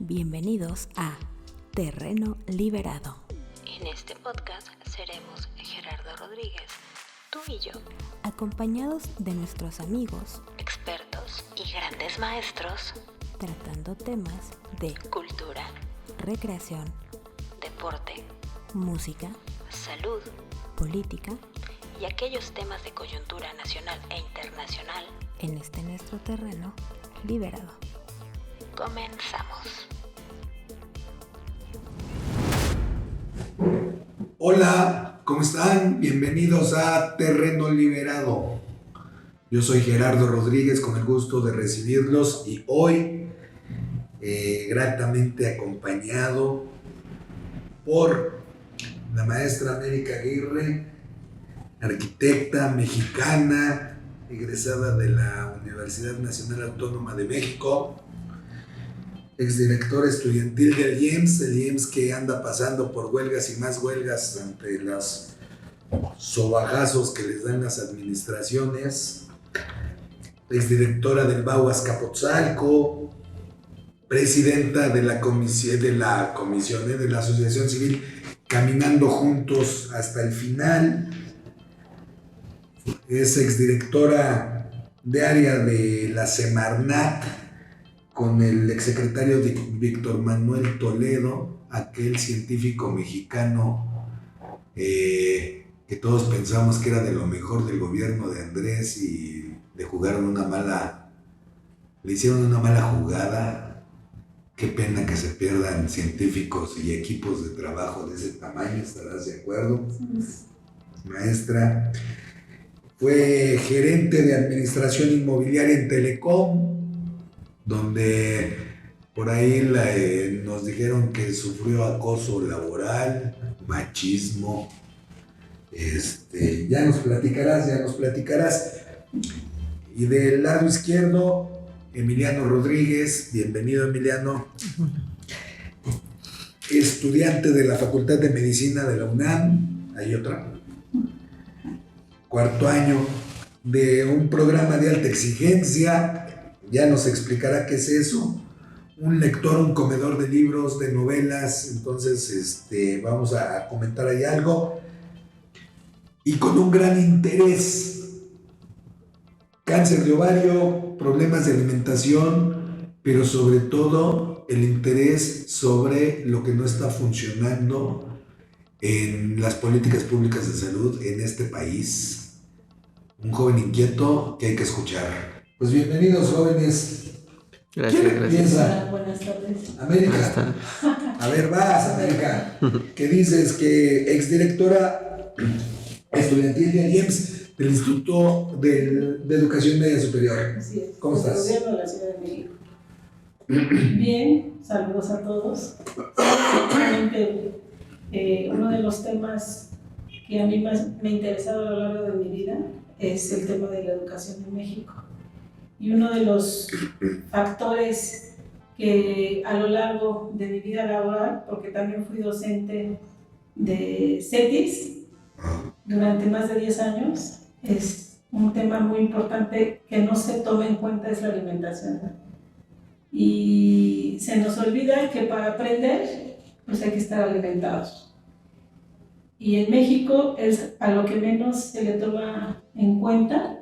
Bienvenidos a Terreno Liberado. En este podcast seremos Gerardo Rodríguez, tú y yo, acompañados de nuestros amigos, expertos y grandes maestros, tratando temas de cultura, recreación, deporte, música, salud, política y aquellos temas de coyuntura nacional e internacional en este nuestro terreno liberado. Comenzamos. Hola, ¿cómo están? Bienvenidos a Terreno Liberado. Yo soy Gerardo Rodríguez, con el gusto de recibirlos y hoy gratamente acompañado por la maestra América Aguirre, arquitecta mexicana, egresada de la Universidad Nacional Autónoma de México, exdirectora estudiantil del IEMS, el IEMS que anda pasando por huelgas y más huelgas ante los sobajazos que les dan las administraciones, exdirectora del BAU Azcapotzalco, presidenta de la comisión de la Asociación Civil Caminando Juntos hasta el Final, es exdirectora de área de la Semarnat con el exsecretario Víctor Manuel Toledo, aquel científico mexicano que todos pensamos que era de lo mejor del gobierno de Andrés y le hicieron una mala jugada. Qué pena que se pierdan científicos y equipos de trabajo de ese tamaño, ¿estarás de acuerdo? Maestra, fue gerente de administración inmobiliaria en Telecom, donde por ahí nos dijeron que sufrió acoso laboral, machismo. Ya nos platicarás. Y del lado izquierdo, Emiliano Rodríguez. Bienvenido, Emiliano. Estudiante de la Facultad de Medicina de la UNAM. Hay otra. Cuarto año de un programa de alta exigencia. Ya nos explicará qué es eso. Un lector, un comedor de libros, de novelas. Entonces, vamos a comentar ahí algo. Y con un gran interés. Cáncer de ovario, problemas de alimentación, pero sobre todo el interés sobre lo que no está funcionando en las políticas públicas de salud en este país. Un joven inquieto que hay que escuchar. Pues bienvenidos, jóvenes. Gracias. Empieza? Buenas tardes. América. A ver, vas, América. ¿Qué dices? Que exdirectora estudiantil de IEMS, del Instituto de Educación Media Superior. Así es. ¿Cómo estás? Gobierno de la Ciudad de México. Bien, saludos a todos. Realmente, uno de los temas que a mí más me ha interesado a lo largo de mi vida es el tema de la educación en México. Y uno de los factores que a lo largo de mi vida laboral, porque también fui docente de CETIS durante más de 10 años, es un tema muy importante que no se toma en cuenta, es la alimentación. Y se nos olvida que para aprender pues hay que estar alimentados. Y en México es a lo que menos se le toma en cuenta.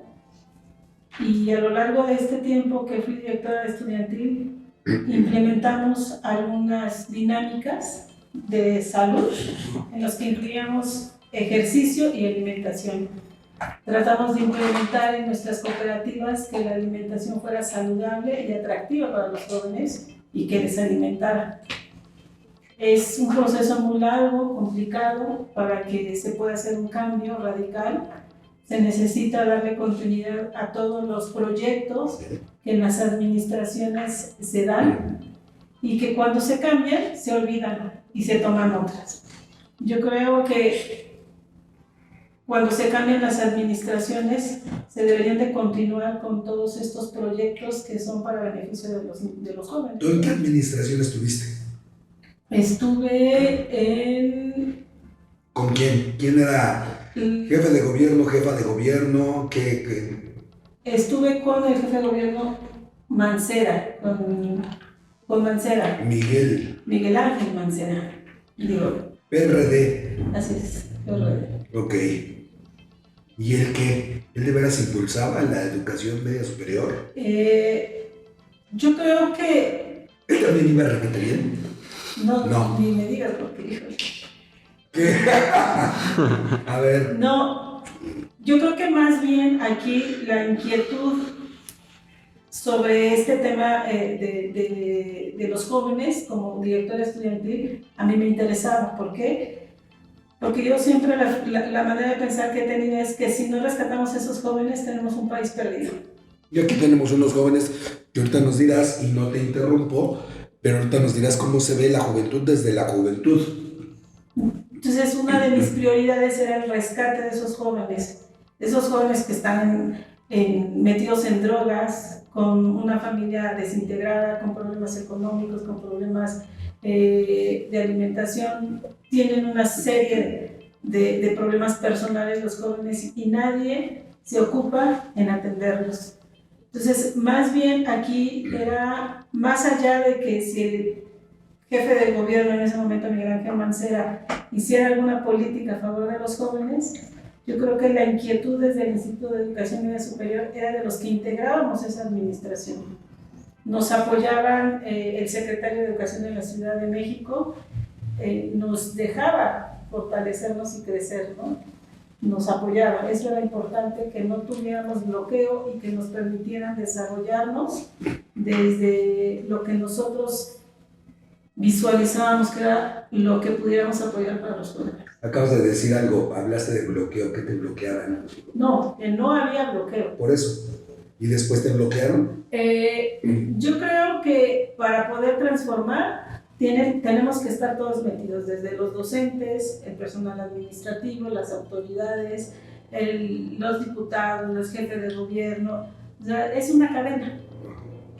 Y a lo largo de este tiempo que fui directora estudiantil, implementamos algunas dinámicas de salud en las que incluíamos ejercicio y alimentación. Tratamos de implementar en nuestras cooperativas que la alimentación fuera saludable y atractiva para los jóvenes y que les alimentara. Es un proceso muy largo, complicado, para que se pueda hacer un cambio radical. Se necesita darle continuidad a todos los proyectos que en las administraciones se dan y que cuando se cambian se olvidan y se toman otras. Yo creo que cuando se cambian las administraciones, se deberían de continuar con todos estos proyectos que son para beneficio de los jóvenes. ¿Tú en qué administración estuviste? Estuve en... ¿Con quién? ¿Quién era jefe de gobierno, jefa de gobierno? ¿Qué? Estuve con el jefe de gobierno Mancera, con Con Mancera. Miguel Ángel Mancera. Digo, PRD. así es, PRD. Ok. ¿Y él qué? ¿Él de veras impulsaba la educación media superior? Yo creo que... ¿Él también iba a repetir bien? No, ni me digas lo que dijo. ¿Qué? A ver. No, yo creo que más bien aquí la inquietud sobre este tema de los jóvenes como directora estudiantil a mí me interesaba. ¿Por qué? Porque yo siempre la manera de pensar que he tenido es que si no rescatamos a esos jóvenes tenemos un país perdido. Y aquí tenemos unos jóvenes que ahorita nos dirás, y no te interrumpo, pero ahorita nos dirás cómo se ve la juventud desde la juventud. Entonces una de mis prioridades era el rescate de esos jóvenes que están metidos en drogas, con una familia desintegrada, con problemas económicos, con problemas de alimentación, tienen una serie de problemas personales los jóvenes y nadie se ocupa en atenderlos. Entonces, más bien aquí era, más allá de que si el jefe del gobierno en ese momento, Miguel Ángel Mancera, hiciera alguna política a favor de los jóvenes, yo creo que la inquietud desde el Instituto de Educación Media Superior era de los que integrábamos esa administración. Nos apoyaban el secretario de Educación de la Ciudad de México, nos dejaba fortalecernos y crecer, ¿no? Nos apoyaba. Eso era importante, que no tuviéramos bloqueo y que nos permitieran desarrollarnos desde lo que nosotros visualizábamos que era lo que pudiéramos apoyar para los jóvenes. Acabas de decir algo, hablaste de bloqueo, ¿qué te bloqueaban? No, que no había bloqueo. Por eso. ¿Y después te bloquearon? Yo creo que para poder transformar tenemos que estar todos metidos, desde los docentes, el personal administrativo, las autoridades, los diputados, los jefes de gobierno. O sea, es una cadena.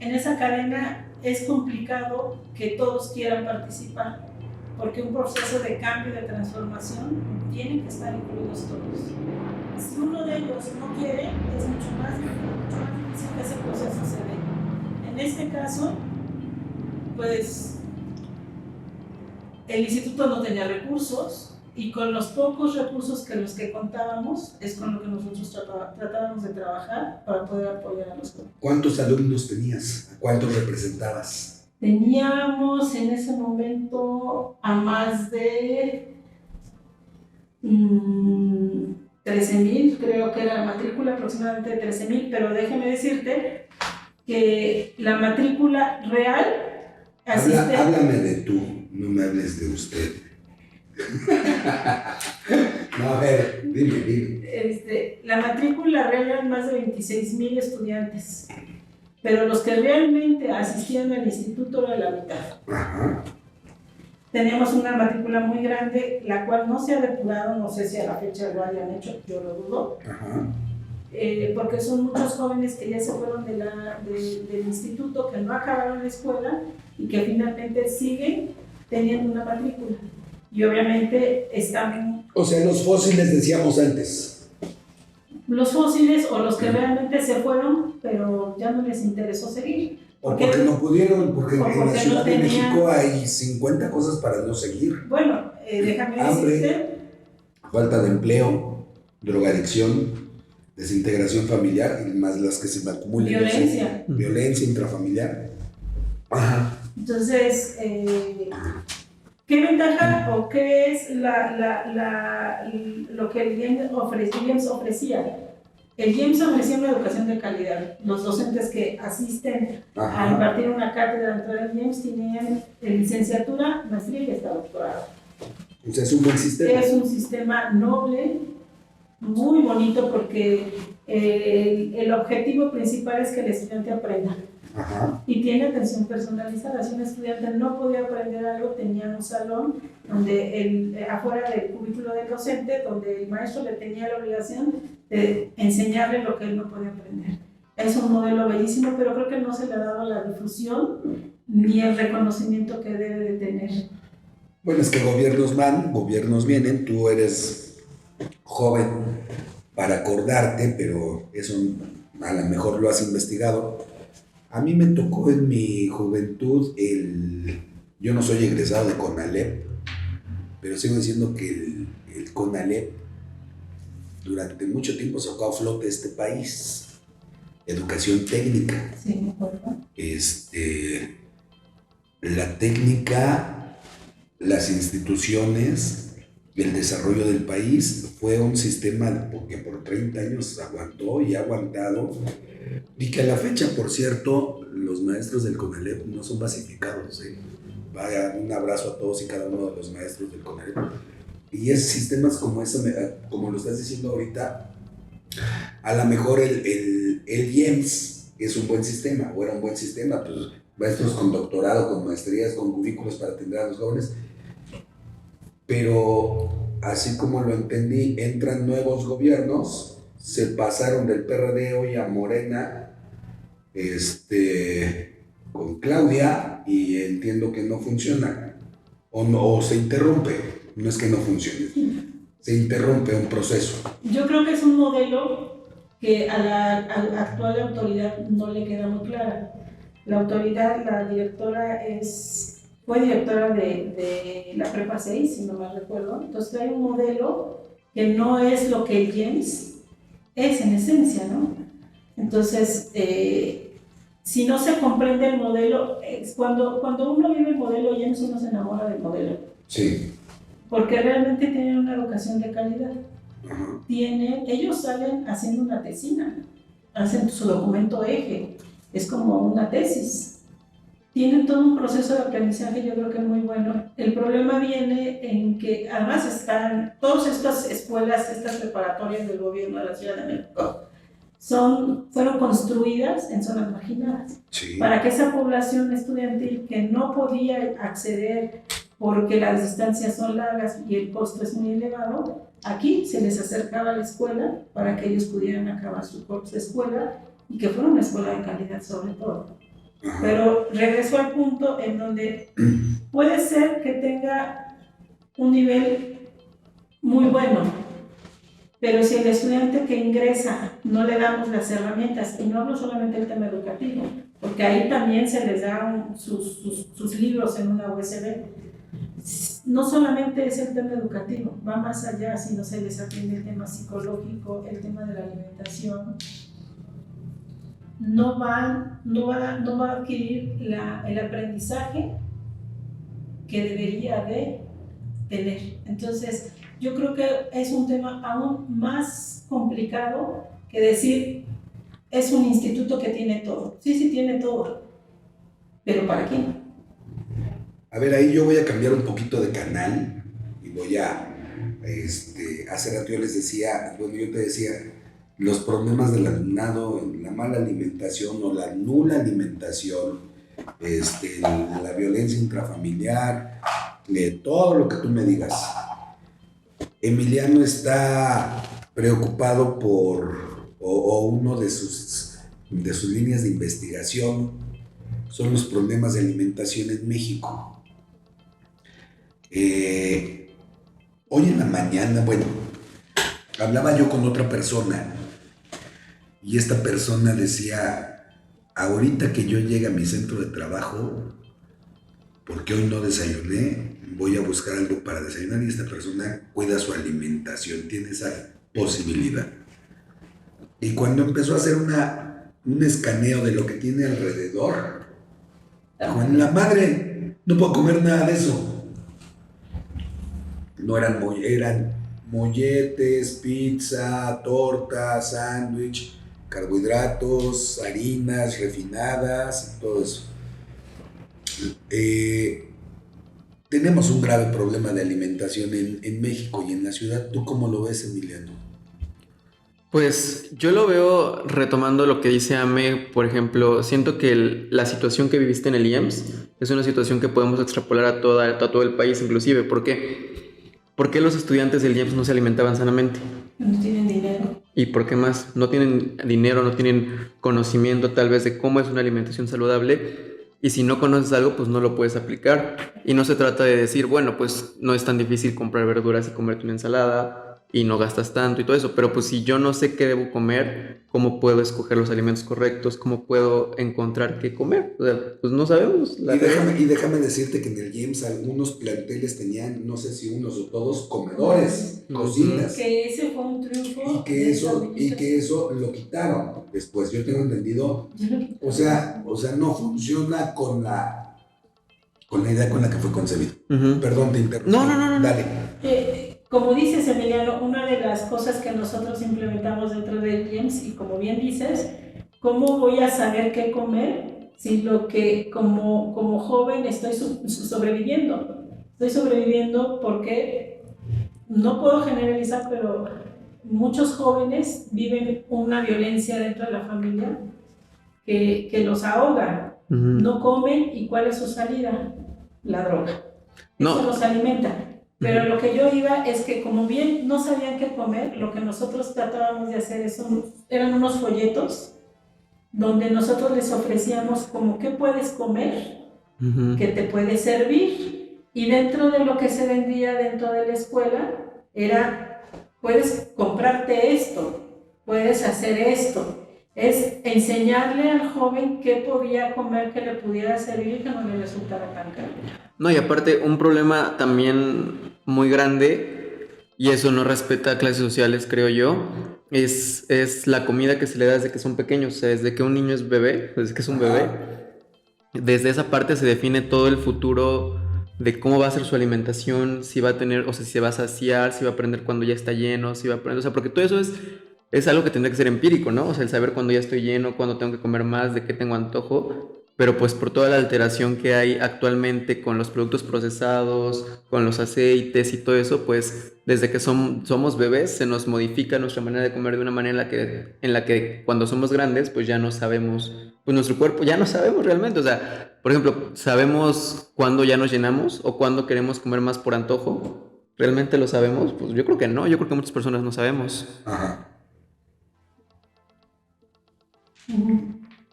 En esa cadena es complicado que todos quieran participar, porque un proceso de cambio, de transformación, tiene que estar incluidos todos. Si uno de ellos no quiere, es mucho más difícil que ese proceso se dé. En este caso, pues el instituto no tenía recursos y con los pocos recursos con los que contábamos es con lo que nosotros tratábamos de trabajar para poder apoyar a los jóvenes. ¿Cuántos alumnos tenías? ¿A cuántos representabas? Teníamos en ese momento a más de 13,000, creo que era la matrícula aproximadamente de 13,000, pero déjeme decirte que la matrícula real asiste... Háblame de tú, no me hables de usted. No, a ver, dime. La matrícula real eran más de 26,000 estudiantes, pero los que realmente asistían al instituto era la mitad. Ajá. Teníamos una matrícula muy grande, la cual no se ha depurado, no sé si a la fecha lo hayan hecho, yo lo dudo. Ajá. Porque son muchos jóvenes que ya se fueron del instituto, que no acabaron la escuela y que finalmente siguen teniendo una matrícula. Y obviamente están... O sea, los fósiles decíamos antes. Los fósiles o los que realmente se fueron, pero ya no les interesó seguir. O porque no pudieron, porque en la Ciudad de México hay 50 cosas para no seguir. Bueno, déjame decirte. Falta de empleo, drogadicción, desintegración familiar, y más las que se me acumulen. Violencia. Violencia intrafamiliar. Ajá. Entonces, ¿qué ventaja o qué es lo que el IEMS ofrecía? El IEMS ofrecía una educación de calidad. Los docentes que asisten a impartir una cátedra dentro del IEMS tenían licenciatura, maestría y hasta doctorado. O sea, es un buen sistema. Es un sistema noble, muy bonito, porque el objetivo principal es que el estudiante aprenda. Ajá. Y tiene atención personalizada. Si un estudiante no podía aprender algo, tenía un salón donde afuera del cubículo del docente, donde el maestro le tenía la obligación de enseñarle lo que él no podía aprender. Es un modelo bellísimo, pero creo que no se le ha dado la difusión ni el reconocimiento que debe de tener. Bueno, es que gobiernos van, gobiernos vienen, tú eres joven para acordarte, pero eso a lo mejor lo has investigado. A mí me tocó en mi juventud yo no soy egresado de CONALEP, pero sigo diciendo que el CONALEP durante mucho tiempo sacó a flote este país. Educación técnica. Sí, me acuerdo. La técnica, las instituciones, el desarrollo del país fue un sistema que por 30 años aguantó y ha aguantado, y que a la fecha, por cierto, los maestros del CONALEP no son basificados. Vaya, un abrazo a todos y cada uno de los maestros del CONALEP. Y es sistemas como eso, como lo estás diciendo ahorita, a lo mejor el IEMS es un buen sistema, o era un buen sistema, pues maestros con doctorado, con maestrías, con cubículos para atender a los jóvenes, pero así como lo entendí, entran nuevos gobiernos, se pasaron del PRD hoy a Morena, con Claudia, y entiendo que no funciona, o se interrumpe, no es que no funcione, se interrumpe un proceso. Yo creo que es un modelo que a la actual autoridad no le queda muy clara. La autoridad, la directora fue directora de la Prepa 6, si no mal recuerdo. Entonces hay un modelo que no es lo que el IEMS es en esencia, ¿no? Entonces, si no se comprende el modelo, cuando uno vive el modelo IEMS, uno se enamora del modelo. Sí. Porque realmente tienen una educación de calidad. Ajá. Ellos salen haciendo una tesina, hacen su documento eje, es como una tesis. Tienen todo un proceso de aprendizaje, yo creo que muy bueno. El problema viene en que además están todas estas escuelas, estas preparatorias del gobierno de la Ciudad de México, fueron construidas en zonas marginadas. Sí. Para que esa población estudiantil que no podía acceder porque las distancias son largas y el costo es muy elevado, aquí se les acercaba a la escuela para que ellos pudieran acabar su escuela y que fuera una escuela de calidad sobre todo. Ajá. Pero regreso al punto en donde puede ser que tenga un nivel muy bueno, pero si el estudiante que ingresa no le damos las herramientas, y no hablo solamente del tema educativo, porque ahí también se les da sus libros en una USB, no solamente es el tema educativo, va más allá. Si no se les atiende el tema psicológico, el tema de la alimentación, no va a adquirir el aprendizaje que debería de tener. Entonces, yo creo que es un tema aún más complicado que decir, es un instituto que tiene todo. Sí tiene todo, pero ¿para quién? A ver, ahí yo voy a cambiar un poquito de canal y voy a, hace rato yo les decía, bueno, yo te decía, los problemas del alumnado, la mala alimentación o la nula alimentación, la violencia intrafamiliar, todo lo que tú me digas. Emiliano está preocupado o uno de sus líneas de investigación son los problemas de alimentación en México. Hoy en la mañana, bueno, hablaba yo con otra persona y esta persona decía, ahorita que yo llegue a mi centro de trabajo, porque hoy no desayuné, voy a buscar algo para desayunar, y esta persona cuida su alimentación, tiene esa posibilidad. Y cuando empezó a hacer un escaneo de lo que tiene alrededor, dijo, en la madre, no puedo comer nada de eso. No eran molletes, pizza, torta, sándwich, carbohidratos, harinas refinadas, todo eso. Tenemos un grave problema de alimentación en México y en la ciudad. ¿Tú cómo lo ves, Emiliano? Pues yo lo veo retomando lo que dice Ame, por ejemplo, siento que la situación que viviste en el IEMS es una situación que podemos extrapolar a todo el país inclusive. ¿Por qué? ¿Por qué los estudiantes del IEMS no se alimentaban sanamente? No tienen dinero. ¿Y por qué más? No tienen dinero, no tienen conocimiento tal vez de cómo es una alimentación saludable, y si no conoces algo, pues no lo puedes aplicar. Y no se trata de decir, bueno, pues no es tan difícil comprar verduras y comerte una ensalada y no gastas tanto y todo eso. Pero pues si yo no sé qué debo comer, ¿cómo puedo escoger los alimentos correctos? ¿Cómo puedo encontrar qué comer? O sea, pues no sabemos. Y déjame decirte que en el GEMS algunos planteles tenían, no sé si unos o todos, comedores, cocinas. Que ese fue un triunfo. Y que eso lo quitaron después. Yo tengo entendido. O sea, no funciona con la idea con la que fue concebido. Perdón, te interrumpí. No. Dale. Como dices, Emiliano, una de las cosas que nosotros implementamos dentro del GEMS, y como bien dices, ¿cómo voy a saber qué comer si lo que como joven estoy sobreviviendo? Estoy sobreviviendo porque no puedo generalizar, pero muchos jóvenes viven una violencia dentro de la familia que los ahoga. No comen, ¿y cuál es su salida? La droga. Eso los alimenta. Pero lo que yo iba es que como bien no sabían qué comer, lo que nosotros tratábamos de hacer eran unos folletos donde nosotros les ofrecíamos como qué puedes comer, qué te puede servir, y dentro de lo que se vendía dentro de la escuela era, puedes comprarte esto, puedes hacer esto. Es enseñarle al joven qué podía comer, que le pudiera servir y que no le resultara tan caro. No, y aparte un problema también muy grande, y eso no respeta a clases sociales, creo yo, es la comida que se le da desde que son pequeños. O sea, desde que un niño es bebé, desde que es un bebé, desde esa parte se define todo el futuro de cómo va a ser su alimentación, si va a tener, o sea, si se va a saciar, si va a aprender cuando ya está lleno, si va a aprender, o sea, porque todo eso es algo que tendría que ser empírico, ¿no? O sea, el saber cuándo ya estoy lleno, cuándo tengo que comer más, de qué tengo antojo. Pero pues por toda la alteración que hay actualmente con los productos procesados, con los aceites y todo eso, pues desde que somos bebés se nos modifica nuestra manera de comer de una manera en la que cuando somos grandes pues ya no sabemos, pues nuestro cuerpo ya no sabemos realmente. O sea, por ejemplo, ¿sabemos cuándo ya nos llenamos o cuándo queremos comer más por antojo? ¿Realmente lo sabemos? Pues yo creo que no, yo creo que muchas personas no sabemos. Ajá.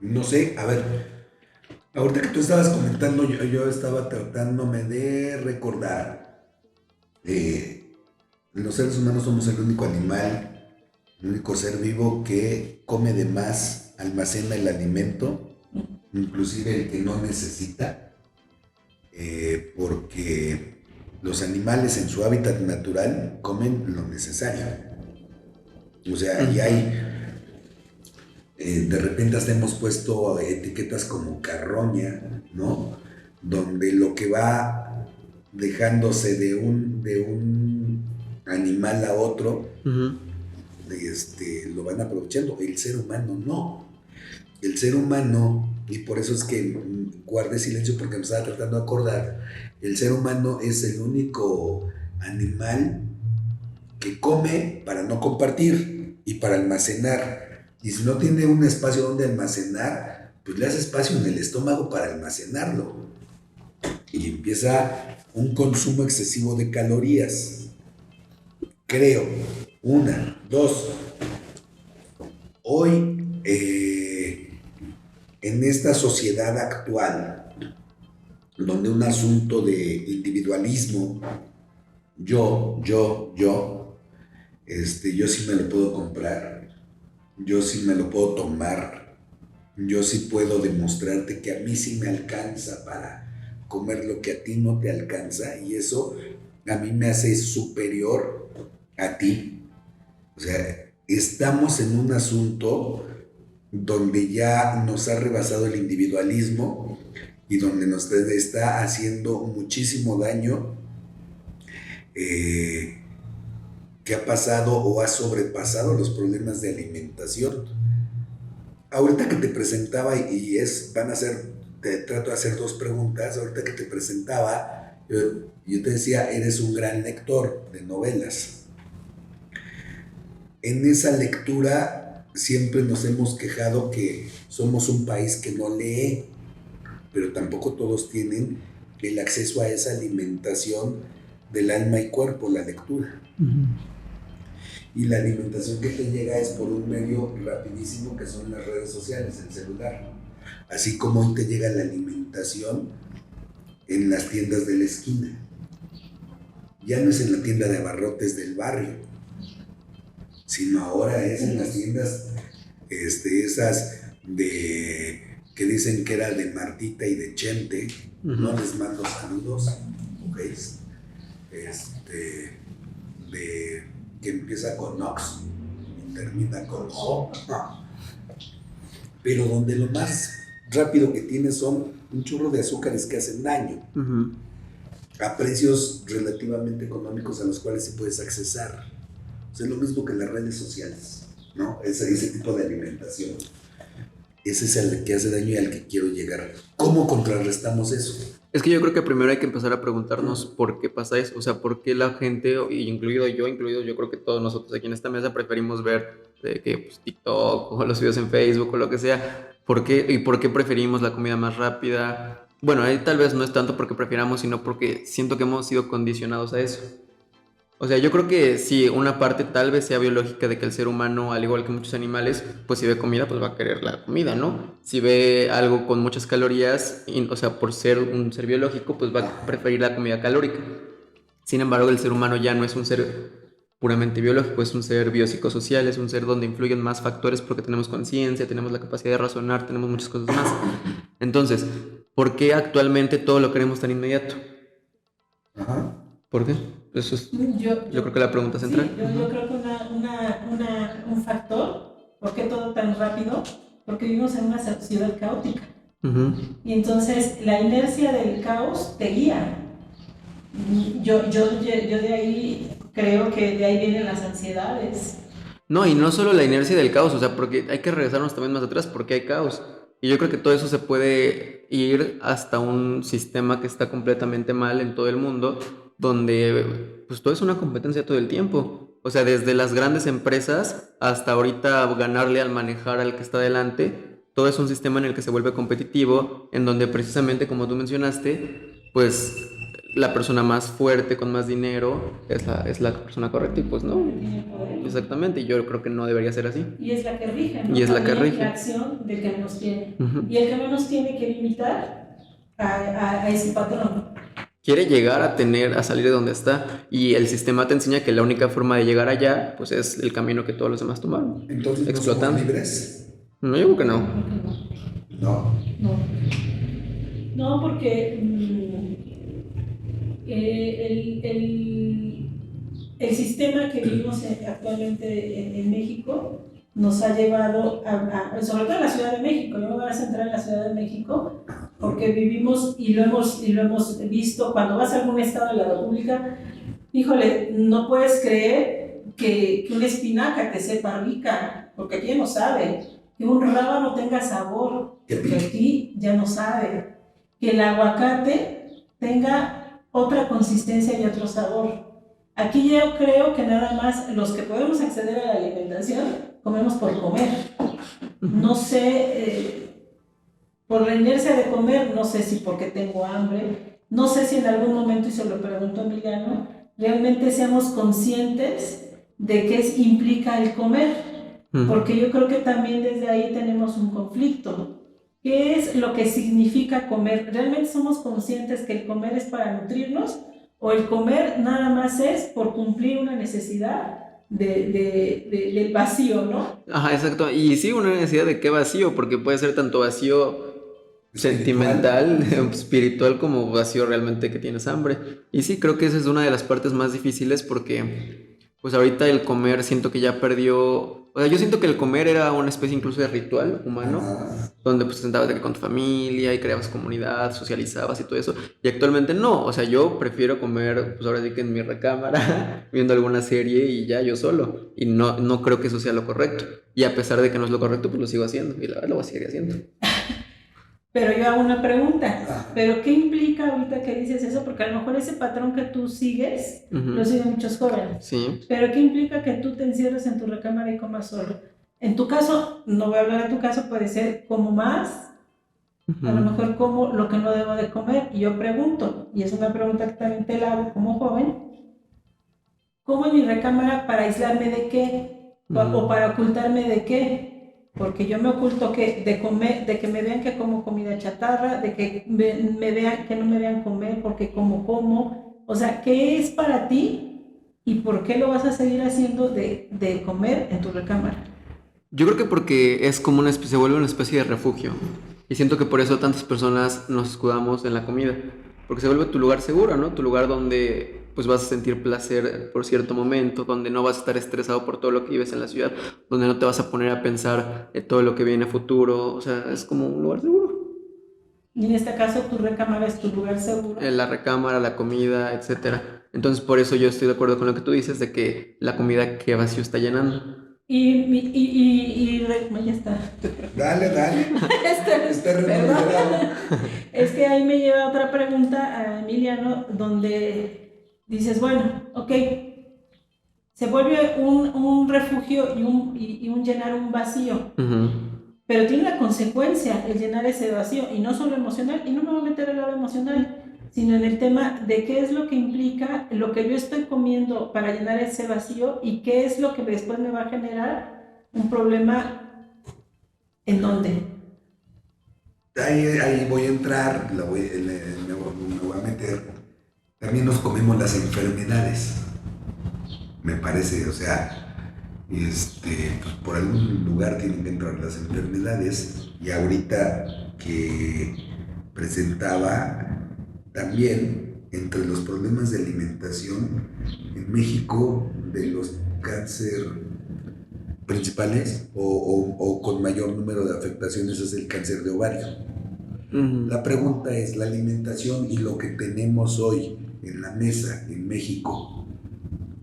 No sé, a ver. Ahorita que tú estabas comentando, yo estaba tratándome de recordar. Los seres humanos somos el único animal, el único ser vivo que come de más, almacena el alimento, inclusive el que no necesita, porque los animales en su hábitat natural comen lo necesario. O sea, y hay... de repente hasta hemos puesto etiquetas como carroña, ¿no? Donde lo que va dejándose de un animal a otro, lo van aprovechando. El ser humano no. El ser humano, y por eso es que guardé silencio porque me estaba tratando de acordar, el ser humano es el único animal que come para no compartir y para almacenar. Y si no tiene un espacio donde almacenar, pues le hace espacio en el estómago para almacenarlo. Y empieza un consumo excesivo de calorías. Creo. 1, 2. Hoy, en esta sociedad actual, donde un asunto de individualismo, yo sí me lo puedo comprar. Yo sí me lo puedo tomar, yo sí puedo demostrarte que a mí sí me alcanza para comer lo que a ti no te alcanza, y eso a mí me hace superior a ti. O sea, estamos en un asunto donde ya nos ha rebasado el individualismo y donde nos está haciendo muchísimo daño, que ha pasado o ha sobrepasado los problemas de alimentación. Ahorita que te presentaba, te trato de hacer 2 preguntas. Ahorita que te presentaba, yo te decía, eres un gran lector de novelas. En esa lectura siempre nos hemos quejado que somos un país que no lee, pero tampoco todos tienen el acceso a esa alimentación del alma y cuerpo, la lectura. Y la alimentación que te llega es por un medio rapidísimo que son las redes sociales, el celular. Así como hoy te llega la alimentación en las tiendas de la esquina. Ya no es en la tienda de abarrotes del barrio. sino ahora es en las tiendas esas que dicen que era de Martita y de Chente. No les mando saludos, ¿ok? Que empieza con Ox y termina con O, pero donde lo más rápido que tienes son un churro de azúcares que hacen daño, a precios relativamente económicos a los cuales sí puedes accesar. O sea, es lo mismo que las redes sociales, ¿no? Ese tipo de alimentación. Ese es el que hace daño y al que quiero llegar. ¿Cómo contrarrestamos eso? Es que yo creo que primero hay que empezar a preguntarnos por qué pasa eso. O sea, por qué la gente, incluido yo creo que todos nosotros aquí en esta mesa preferimos ver pues, TikTok o los videos en Facebook o lo que sea. ¿Por qué? ¿Y por qué preferimos la comida más rápida? Bueno, ahí tal vez no es tanto porque prefiramos, sino porque siento que hemos sido condicionados a eso. O sea, yo creo que sí, una parte tal vez sea biológica de que el ser humano, al igual que muchos animales, pues si ve comida, pues va a querer la comida, ¿no? Si ve algo con muchas calorías, o sea, por ser un ser biológico, pues va a preferir la comida calórica. Sin embargo, el ser humano ya no es un ser puramente biológico, es un ser biopsicosocial, es un ser donde influyen más factores porque tenemos conciencia, tenemos la capacidad de razonar, tenemos muchas cosas más. Entonces, ¿por qué actualmente todo lo queremos tan inmediato? Ajá. ¿Por qué? Eso es, yo creo que la pregunta central. Sí, yo creo que un factor, ¿por qué todo tan rápido? Porque vivimos en una ciudad caótica. Y entonces la inercia del caos te guía. Yo de ahí creo que de ahí vienen las ansiedades. No, y no solo la inercia del caos, o sea, porque hay que regresarnos también más atrás porque hay caos. Y yo creo que todo eso se puede ir hasta un sistema que está completamente mal en todo el mundo, donde pues todo es una competencia todo el tiempo. O sea, desde las grandes empresas hasta ahorita ganarle al manejar al que está delante, todo es un sistema en el que se vuelve competitivo, en donde precisamente como tú mencionaste, pues la persona más fuerte, con más dinero, es la persona correcta y pues no. Exactamente, y yo creo que no debería ser así. Y es la que rige, ¿no? Y es la que rige. La acción del que menos tiene. Y el que menos tiene quiere imitar a ese patrón. Quiere llegar a salir de donde está, y el sistema te enseña que la única forma de llegar allá pues es el camino que todos los demás tomaron. Entonces, explotando. ¿no somos libres? No, yo creo que no. No, porque el sistema que vivimos actualmente en México nos ha llevado sobre todo en la Ciudad de México. Yo me voy a centrar en la Ciudad de México porque vivimos y lo hemos visto cuando vas a algún estado de la República. Híjole, no puedes creer que una espinaca te sepa rica, porque aquí ya no sabe, que un rábano tenga sabor, que aquí ya no sabe, que el aguacate tenga otra consistencia y otro sabor. Aquí yo creo que nada más los que podemos acceder a la alimentación comemos por comer. No sé, por la inercia de comer, no sé si porque tengo hambre, no sé si en algún momento, y se lo preguntó a Emiliano, realmente seamos conscientes de qué implica el comer, porque yo creo que también desde ahí tenemos un conflicto. ¿Qué es lo que significa comer? ¿Realmente somos conscientes que el comer es para nutrirnos? ¿O el comer nada más es por cumplir una necesidad del vacío, ¿no? Ajá, exacto. Y sí, una necesidad de qué vacío, porque puede ser tanto vacío sentimental, espiritual, como vacío realmente que tienes hambre. Y sí, creo que esa es una de las partes más difíciles porque pues ahorita el comer siento que ya perdió. O sea, yo siento que el comer era una especie incluso de ritual humano, donde pues te sentabas con tu familia y creabas comunidad, socializabas y todo eso. Y actualmente no, o sea, yo prefiero comer, pues ahora sí que en mi recámara, viendo alguna serie y ya yo solo. Y no creo que eso sea lo correcto. Y a pesar de que no es lo correcto, pues lo sigo haciendo. Y la verdad lo voy a seguir haciendo. Pero yo hago una pregunta, ¿pero qué implica ahorita que dices eso? Porque a lo mejor ese patrón que tú sigues, lo siguen muchos jóvenes. Sí. ¿Pero qué implica que tú te encierres en tu recámara y comas solo? En tu caso, no voy a hablar de tu caso, puede ser como más, a lo mejor como lo que no debo de comer. Y yo pregunto, y es una pregunta que también te la hago como joven, ¿como en mi recámara para aislarme de qué? ¿O para ocultarme de qué? Porque yo me oculto de comer, de que me vean que como comida chatarra, de que me vean, que no me vean comer porque como. O sea, ¿qué es para ti ¿Y por qué lo vas a seguir haciendo de comer en tu recámara? Yo creo que porque es como se vuelve una especie de refugio. Y siento que por eso tantas personas nos escudamos en la comida. Porque se vuelve tu lugar seguro, ¿no? Tu lugar donde pues vas a sentir placer por cierto momento, donde no vas a estar estresado por todo lo que vives en la ciudad, donde no te vas a poner a pensar en todo lo que viene a futuro. O sea, es como un lugar seguro. Y en este caso tu recámara es tu lugar seguro. La recámara, la comida, etcétera. Entonces por eso yo estoy de acuerdo con lo que tú dices de que la comida que vacío está llenando. Ya está. Dale. Está Perdón. remunerado. Es que ahí me lleva otra pregunta a Emiliano, donde dices, bueno, ok, se vuelve un refugio y un llenar un vacío, Uh-huh. pero tiene una consecuencia el llenar ese vacío, y no solo emocional, y no me voy a meter en el lado emocional, sino en el tema de qué es lo que implica lo que yo estoy comiendo para llenar ese vacío y qué es lo que después me va a generar un problema. ¿En dónde? Ahí voy a entrar, me voy a meter. También nos comemos las enfermedades, me parece, o sea, pues por algún lugar tienen que entrar las enfermedades, y ahorita que presentaba también entre los problemas de alimentación en México, de los cáncer principales o con mayor número de afectaciones es el cáncer de ovario. Uh-huh. La pregunta es, ¿la alimentación y lo que tenemos hoy en la mesa en México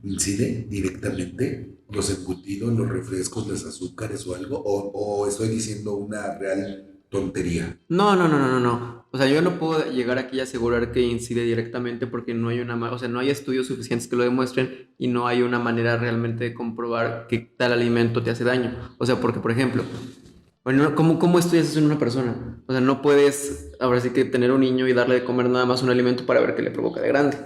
incide directamente? ¿Los embutidos, los refrescos, los azúcares o algo? ¿O estoy diciendo una real tontería? No. O sea, yo no puedo llegar aquí y asegurar que incide directamente porque no hay no hay estudios suficientes que lo demuestren y no hay una manera realmente de comprobar que tal alimento te hace daño. O sea, porque, por ejemplo, bueno, ¿cómo estudias eso en una persona? O sea, no puedes, ahora sí que tener un niño y darle de comer nada más un alimento para ver qué le provoca de grande.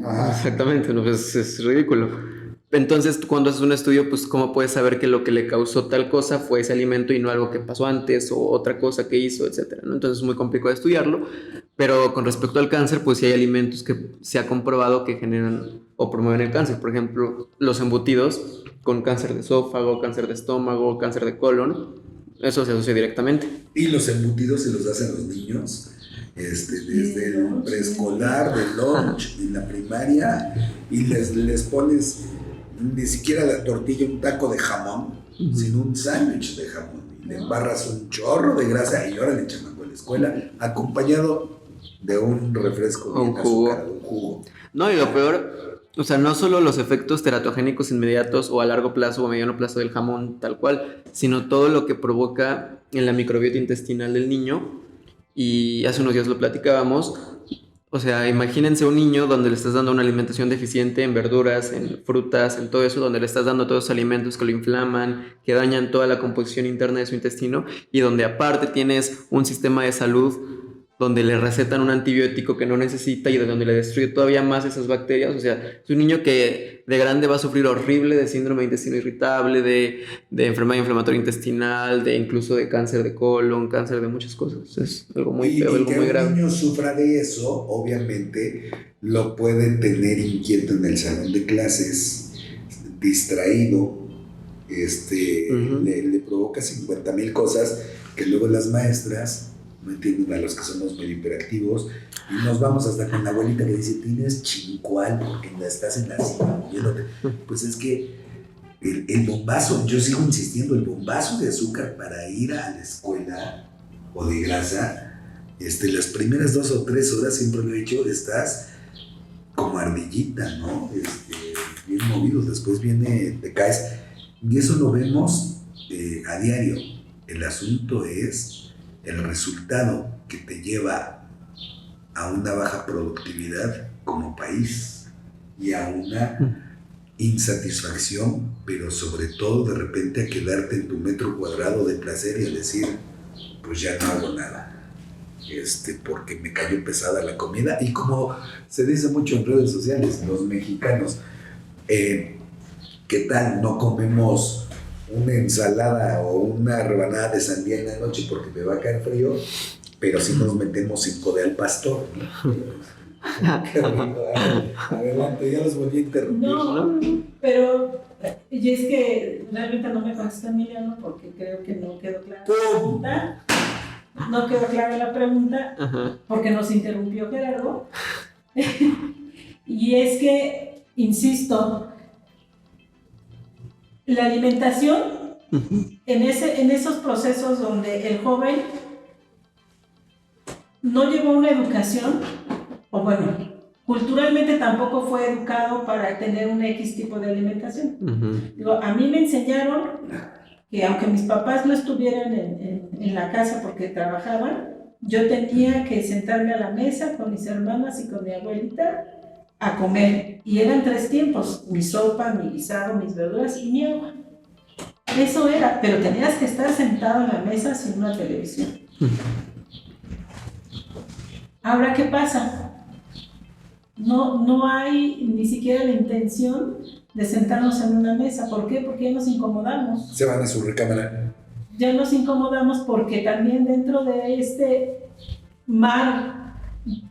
Ajá. Exactamente, no, pues es ridículo. Entonces, cuando haces un estudio, pues ¿cómo puedes saber que lo que le causó tal cosa fue ese alimento y no algo que pasó antes o otra cosa que hizo, etcétera, ¿no? Entonces es muy complicado estudiarlo, pero con respecto al cáncer, pues sí hay alimentos que se ha comprobado que generan o promueven el cáncer. Por ejemplo, los embutidos con cáncer de esófago, cáncer de estómago, cáncer de colon, eso se asocia directamente. Y los embutidos se los das a los niños desde el preescolar, del lunch, en la primaria, y les pones ni siquiera la tortilla, un taco de jamón, sino un sándwich de jamón, y le embarras un chorro de grasa y órale, chamaco, a la escuela, acompañado de un refresco bien azucarado, un jugo. No, y lo peor, o sea, no solo los efectos teratogénicos inmediatos o a largo plazo o a mediano plazo del jamón tal cual, sino todo lo que provoca en la microbiota intestinal del niño. Y hace unos días lo platicábamos. O sea, imagínense un niño donde le estás dando una alimentación deficiente en verduras, en frutas, en todo eso, donde le estás dando todos los alimentos que lo inflaman, que dañan toda la composición interna de su intestino, y donde aparte tienes un sistema de salud donde le recetan un antibiótico que no necesita y de donde le destruye todavía más esas bacterias. O sea, es un niño que de grande va a sufrir horrible de síndrome de intestino irritable, de enfermedad inflamatoria intestinal, de incluso de cáncer de colon, cáncer de muchas cosas. Es algo muy feo, algo muy grave. Y que un niño sufra de eso, obviamente, lo puede tener inquieto en el salón de clases, distraído, le provoca 50,000 cosas que luego las maestras no entienden, a los que somos medio hiperactivos, y nos vamos hasta con la abuelita que dice, tienes chincual porque estás en la cima muriéndote. Pues es que el bombazo, yo sigo insistiendo, el bombazo de azúcar para ir a la escuela o de grasa, las primeras 2 o 3 horas, siempre lo he dicho, estás como ardillita, ¿no? Bien movidos, después te caes, y eso lo vemos a diario. El asunto es el resultado que te lleva a una baja productividad como país y a una insatisfacción, pero sobre todo de repente a quedarte en tu metro cuadrado de placer y a decir, pues ya no hago nada, porque me cayó pesada la comida. Y como se dice mucho en redes sociales, los mexicanos, ¿qué tal no comemos una ensalada o una rebanada de sandía en la noche porque me va a caer frío? Pero si nos metemos 5 de al pastor, ¿no? Qué rico. Adelante, ya los volví a interrumpir. No, pero y es que realmente no me contestó Emiliano porque creo que no quedó clara la pregunta. No quedó clara la pregunta porque nos interrumpió Gerardo. Y es que, insisto, la alimentación en esos procesos donde el joven no llevó una educación, o bueno, culturalmente tampoco fue educado para tener un X tipo de alimentación. Digo, a mí me enseñaron que aunque mis papás no estuvieran en la casa porque trabajaban, yo tenía que sentarme a la mesa con mis hermanas y con mi abuelita a comer. Y eran 3 tiempos, mi sopa, mi guisado, mis verduras y mi agua. Eso era, pero tenías que estar sentado en la mesa sin una televisión. Ahora, ¿qué pasa? No hay ni siquiera la intención de sentarnos en una mesa. ¿Por qué? Porque ya nos incomodamos. Se van a su recámara. Ya nos incomodamos porque también dentro de este mar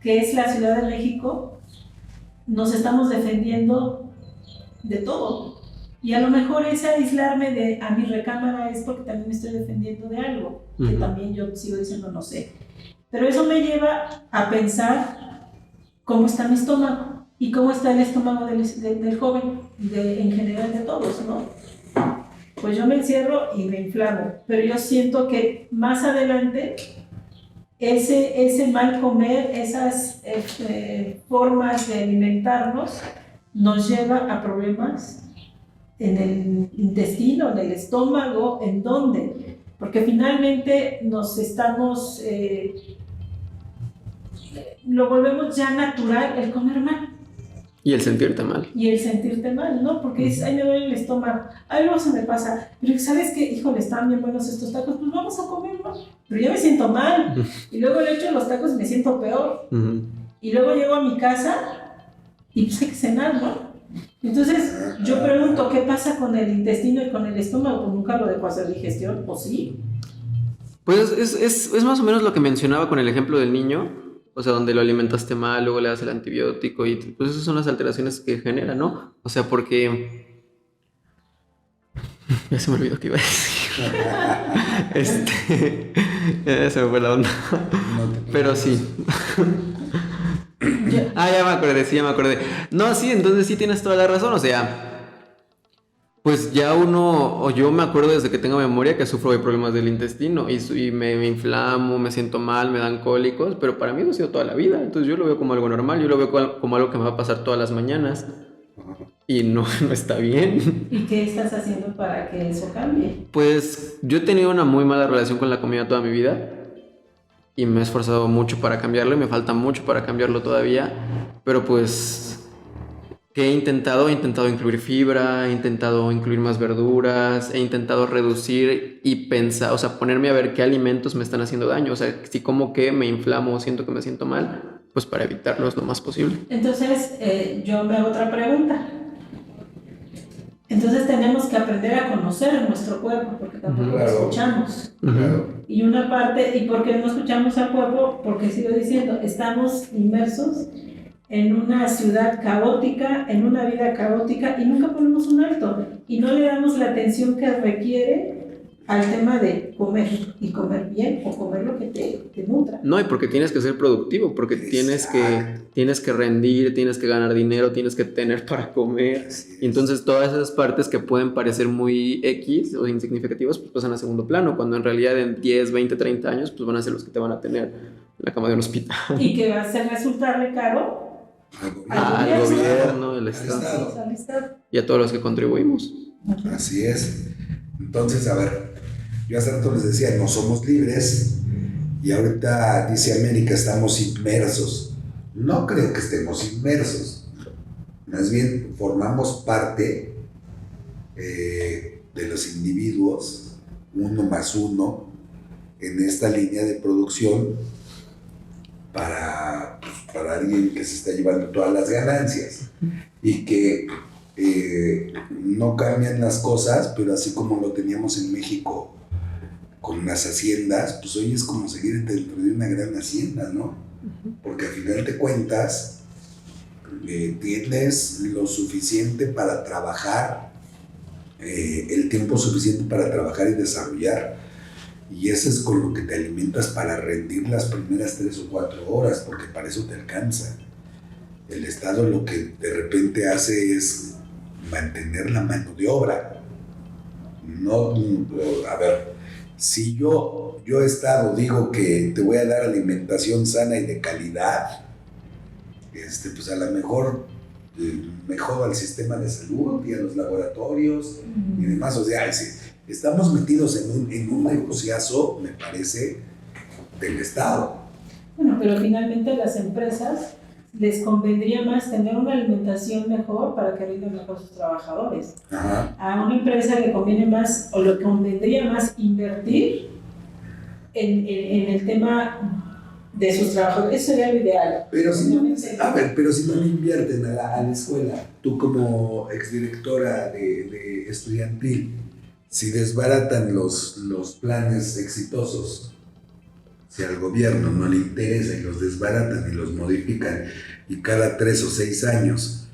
que es la Ciudad de México, nos estamos defendiendo de todo. Y a lo mejor ese aislarme a mi recámara es porque también me estoy defendiendo de algo, que también yo sigo diciendo no sé. Pero eso me lleva a pensar cómo está mi estómago y cómo está el estómago del joven, en general de todos, ¿no? Pues yo me encierro y me inflamo, pero yo siento que más adelante ese mal comer, esas formas de alimentarnos nos lleva a problemas en el intestino, en el estómago, ¿en dónde? Porque finalmente nos estamos, lo volvemos ya natural el comer mal. Y el sentirte mal. Y el sentirte mal, ¿no? Porque dices, ay, me duele el estómago, ay, luego se me pasa, pero ¿sabes qué? Híjole, están bien buenos estos tacos, pues vamos a comer, ¿no? Pero yo me siento mal, y luego le echo los tacos y me siento peor. Y luego llego a mi casa y pues hay que cenar, ¿no? Entonces, yo pregunto, ¿qué pasa con el intestino y con el estómago? Pues nunca lo dejo hacer digestión, ¿o sí? Pues es más o menos lo que mencionaba con el ejemplo del niño. O sea, donde lo alimentaste mal, luego le das el antibiótico y pues esas son las alteraciones que genera, ¿no? O sea, porque... Ya se me olvidó qué iba a decir. Se me fue la onda. Pero sí. Ya me acordé. No, sí, entonces sí tienes toda la razón, o sea... Pues ya o yo me acuerdo desde que tengo memoria que sufro de problemas del intestino y me inflamo, me siento mal, me dan cólicos, pero para mí eso ha sido toda la vida, entonces yo lo veo como algo normal, yo lo veo como algo que me va a pasar todas las mañanas y no está bien. ¿Y qué estás haciendo para que eso cambie? Pues yo he tenido una muy mala relación con la comida toda mi vida y me he esforzado mucho para cambiarlo y me falta mucho para cambiarlo todavía, pero pues... que he intentado incluir fibra, he intentado incluir más verduras, he intentado reducir y pensar, o sea, ponerme a ver qué alimentos me están haciendo daño, o sea, si como que me inflamo o siento que me siento mal, pues para evitarlos lo más posible. Entonces, yo me hago otra pregunta. Entonces tenemos que aprender a conocer nuestro cuerpo, porque tampoco lo escuchamos. Y una parte, ¿y por qué no escuchamos al cuerpo? Porque sigo diciendo, estamos inmersos en una ciudad caótica, en una vida caótica, y nunca ponemos un alto y no le damos la atención que requiere al tema de comer y comer bien o comer lo que te nutra. No, y porque tienes que ser productivo, porque tienes que rendir, tienes que ganar dinero, tienes que tener para comer. Y entonces todas esas partes que pueden parecer muy X o insignificativas pues pasan a segundo plano, cuando en realidad en 10, 20, 30 años pues van a ser los que te van a tener en la cama de un hospital. Y que va a ser resultarle caro al gobierno, al Estado y a todos los que contribuimos. Así es. Entonces, a ver, yo hace rato les decía, no somos libres y ahorita dice América, estamos inmersos. No creo que estemos inmersos, más bien formamos parte de los individuos, 1 más 1, en esta línea de producción para alguien que se está llevando todas las ganancias y que no cambian las cosas, pero así como lo teníamos en México con las haciendas, pues hoy es como seguir dentro de una gran hacienda, ¿no? Porque al final de cuentas tienes lo suficiente para trabajar, el tiempo suficiente para trabajar y desarrollar, y eso es con lo que te alimentas para rendir las primeras 3 o 4 horas, porque para eso te alcanza. El Estado lo que de repente hace es mantener la mano de obra. No, a ver, si yo Estado digo que te voy a dar alimentación sana y de calidad, pues a lo mejor me jodo al sistema de salud y a los laboratorios y demás. O sea, estamos metidos en un negociazo, me parece, del Estado. Bueno, pero finalmente a las empresas les convendría más tener una alimentación mejor para que rindan mejor sus trabajadores. Ajá. A una empresa le conviene más, o le convendría más invertir en el tema de sus trabajadores. Eso sería lo ideal. Pero si no le invierten a la escuela, tú como exdirectora de estudiantil, si desbaratan los planes exitosos, si al gobierno no le interesa y los desbaratan y los modifican y cada 3 o 6 años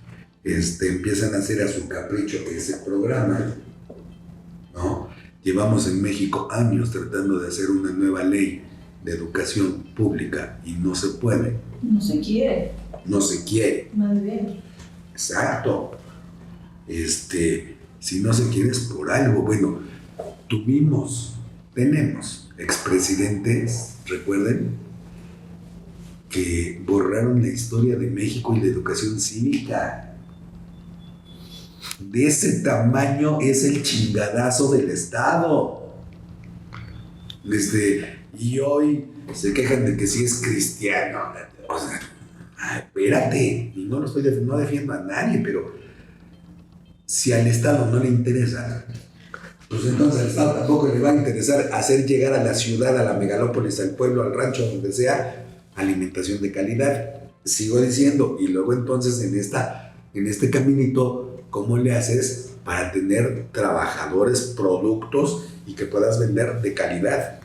empiezan a hacer a su capricho ese programa, ¿no? Llevamos en México años tratando de hacer una nueva ley de educación pública y no se puede. No se quiere. No se quiere. Más bien. Exacto. Si no se quiere es por algo. Bueno, tenemos expresidentes, recuerden, que borraron la historia de México y la educación cívica. De ese tamaño es el chingadazo del Estado. Y hoy se quejan de que sí es cristiano. O sea, espérate, y no defiendo a nadie, pero si al Estado no le interesa, pues entonces al Estado tampoco le va a interesar hacer llegar a la ciudad, a la megalópolis, al pueblo, al rancho, donde sea, alimentación de calidad. Sigo diciendo, y luego entonces en este caminito, ¿cómo le haces para tener trabajadores, productos y que puedas vender de calidad?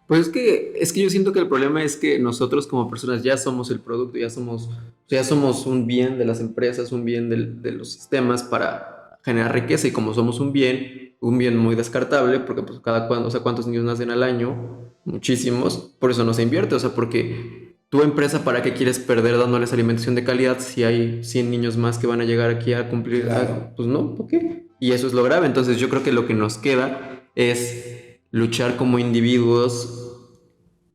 Pues es que yo siento que el problema es que nosotros como personas ya somos el producto, ya somos un bien de las empresas, un bien de los sistemas para generar riqueza, y como somos un bien muy descartable, porque pues ¿cuántos niños nacen al año? Muchísimos, por eso no se invierte, o sea, porque tu empresa, ¿para qué quieres perder dándoles alimentación de calidad si hay 100 niños más que van a llegar aquí a cumplir? Claro. Pues no, ¿por qué? Y eso es lo grave. Entonces yo creo que lo que nos queda es luchar como individuos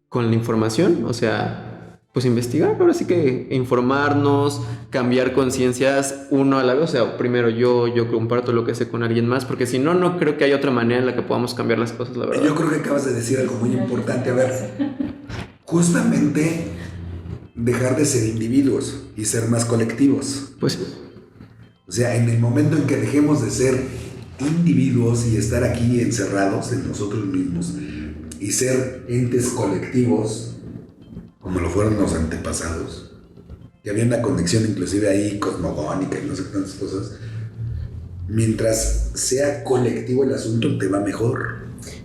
con la información, o sea, pues investigar, ahora sí que informarnos, cambiar conciencias uno a la vez. O sea, primero yo comparto lo que sé con alguien más, porque si no, no creo que haya otra manera en la que podamos cambiar las cosas, la verdad. Yo creo que acabas de decir algo muy importante. A ver, justamente dejar de ser individuos y ser más colectivos. Pues o sea, en el momento en que dejemos de ser individuos y estar aquí encerrados en nosotros mismos y ser entes colectivos, como lo fueron los antepasados, que había una conexión inclusive ahí cosmogónica y no sé cuántas cosas, mientras sea colectivo el asunto te va mejor.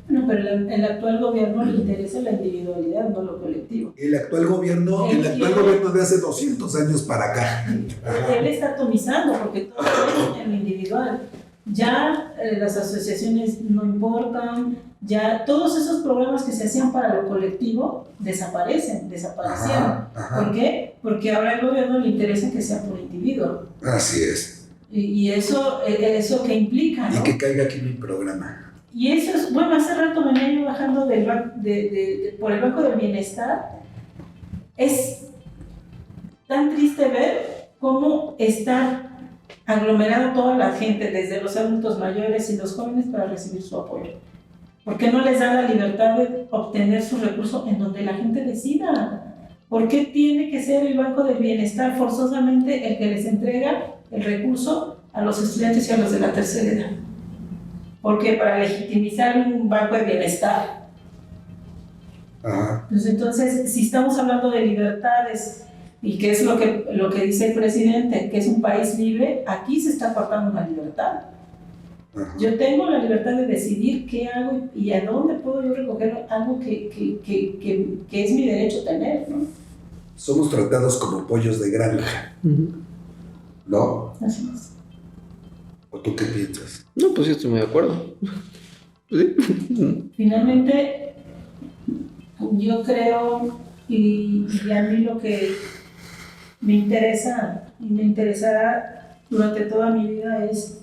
No, pero el actual gobierno le interesa la individualidad, no lo colectivo. El actual gobierno de hace 200 años para acá. Él está atomizando porque todo es en lo individual. Ya las asociaciones no importan, ya todos esos programas que se hacían para lo colectivo desaparecieron. Ajá. ¿Por qué? Porque ahora al gobierno le interesa que sea por individuo. Así es. Y eso que implica, ¿no? Y que caiga aquí mi programa. Y eso es, bueno, hace rato venía yo bajando por el Banco del Bienestar. Es tan triste ver cómo está aglomerada toda la gente, desde los adultos mayores y los jóvenes, para recibir su apoyo. ¿Por qué no les da la libertad de obtener su recurso en donde la gente decida? ¿Por qué tiene que ser el Banco del Bienestar forzosamente el que les entrega el recurso a los estudiantes y a los de la tercera edad? Porque para legitimizar un banco de bienestar. Ajá. Pues entonces, si estamos hablando de libertades y qué es lo que dice el presidente, que es un país libre, aquí se está cortando una libertad. Ajá. Yo tengo la libertad de decidir qué hago y a dónde puedo yo recoger algo que es mi derecho tener, ¿no? Somos tratados como pollos de granja. uh-huh. ¿No? Así es. ¿O tú qué piensas? No, pues sí, estoy muy de acuerdo. Pues sí. Finalmente, yo creo, y a mí lo que me interesa y me interesará durante toda mi vida es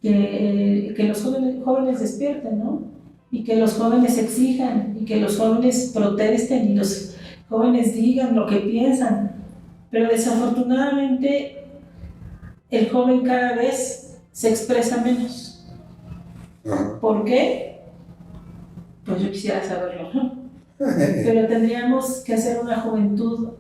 que los jóvenes despierten, ¿no? Y que los jóvenes exijan, y que los jóvenes protesten, y los jóvenes digan lo que piensan. Pero desafortunadamente, el joven cada vez se expresa menos. Ajá. ¿Por qué? Pues yo quisiera saberlo, ¿no? Pero tendríamos que hacer una juventud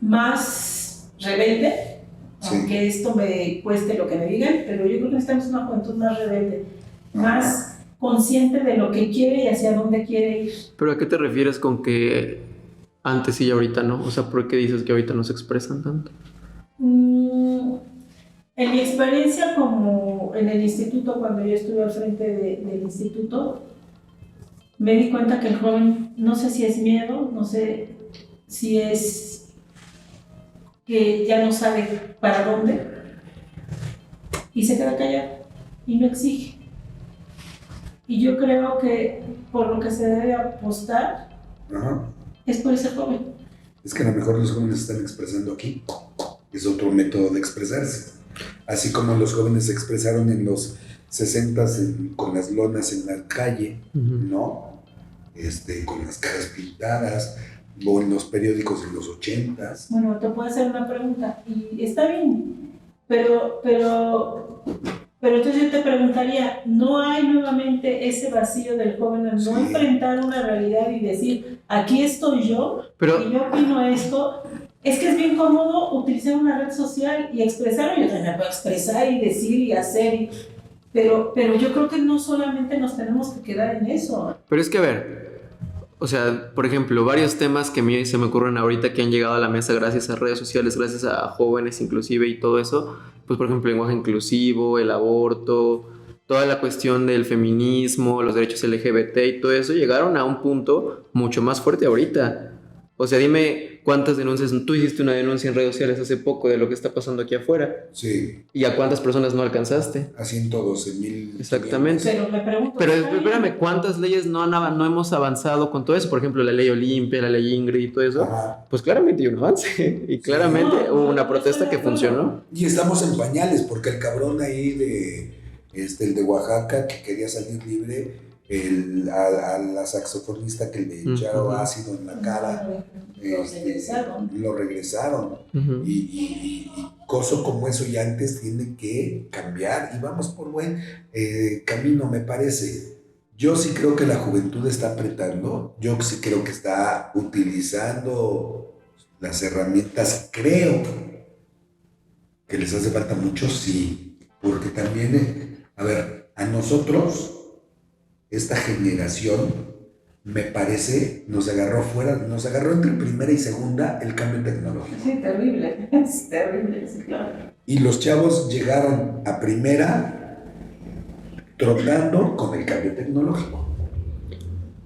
más rebelde, Sí. aunque esto me cueste lo que me digan, pero yo creo que necesitamos una juventud más rebelde, más consciente de lo que quiere y hacia dónde quiere ir. Pero ¿a qué te refieres con que antes y ahorita no? O sea, ¿por qué dices que ahorita no se expresan tanto? En mi experiencia como en el instituto, cuando yo estuve al frente del instituto, me di cuenta que el joven, no sé si es miedo, no sé si es que ya no sabe para dónde, y se queda callado y no exige. Y yo creo que por lo que se debe apostar Ajá. es por ese joven. Es que a lo mejor los jóvenes se están expresando aquí. Es otro método de expresarse. Así como los jóvenes se expresaron en los 60s con las lonas en la calle, ¿no? Con las caras pintadas, o en los periódicos en los 80s. Bueno, te puedo hacer una pregunta, y está bien, pero entonces yo te preguntaría, ¿no hay nuevamente ese vacío del joven al no enfrentar una realidad y decir, aquí estoy yo, y yo opino esto? Es que es bien cómodo utilizar una red social y expresarlo, yo también puedo expresar y decir y hacer, pero yo creo que no solamente nos tenemos que quedar en eso. Pero es que, a ver, o sea, por ejemplo, varios temas que a mí se me ocurren ahorita que han llegado a la mesa gracias a redes sociales, gracias a jóvenes inclusive y todo eso, pues por ejemplo, el lenguaje inclusivo, el aborto, toda la cuestión del feminismo, los derechos LGBT y todo eso, llegaron a un punto mucho más fuerte ahorita. O sea, dime cuántas denuncias, tú hiciste una denuncia en redes sociales hace poco de lo que está pasando aquí afuera. Sí. ¿Y a cuántas personas no alcanzaste? A 112,000. Exactamente. Pero me pregunto... Pero espérame, ¿cuántas leyes no hemos avanzado con todo eso? Por ejemplo, la ley Olimpia, la ley Ingrid y todo eso. Ajá. Pues claramente hay un avance. Y claramente hubo una protesta que funcionó. Y estamos en pañales, porque el cabrón ahí el de Oaxaca que quería salir libre, a la saxofonista que le echaron ácido en la cara, lo regresaron. Y cosa como eso ya antes tiene que cambiar, y vamos por buen camino, me parece. Yo sí creo que la juventud está apretando, yo sí creo que está utilizando las herramientas, creo que les hace falta mucho, sí, porque también, a ver, a nosotros, esta generación, me parece, nos agarró entre primera y segunda el cambio tecnológico. Sí, terrible, es terrible, sí, claro. Y los chavos llegaron a primera trotando con el cambio tecnológico.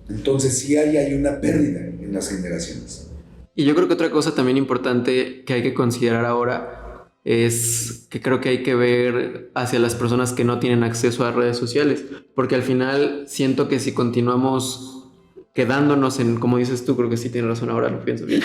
Entonces sí hay una pérdida en las generaciones. Y yo creo que otra cosa también importante que hay que considerar ahora es que creo que hay que ver hacia las personas que no tienen acceso a redes sociales, porque al final siento que si continuamos quedándonos en, como dices tú, creo que sí tienes razón, ahora lo pienso bien,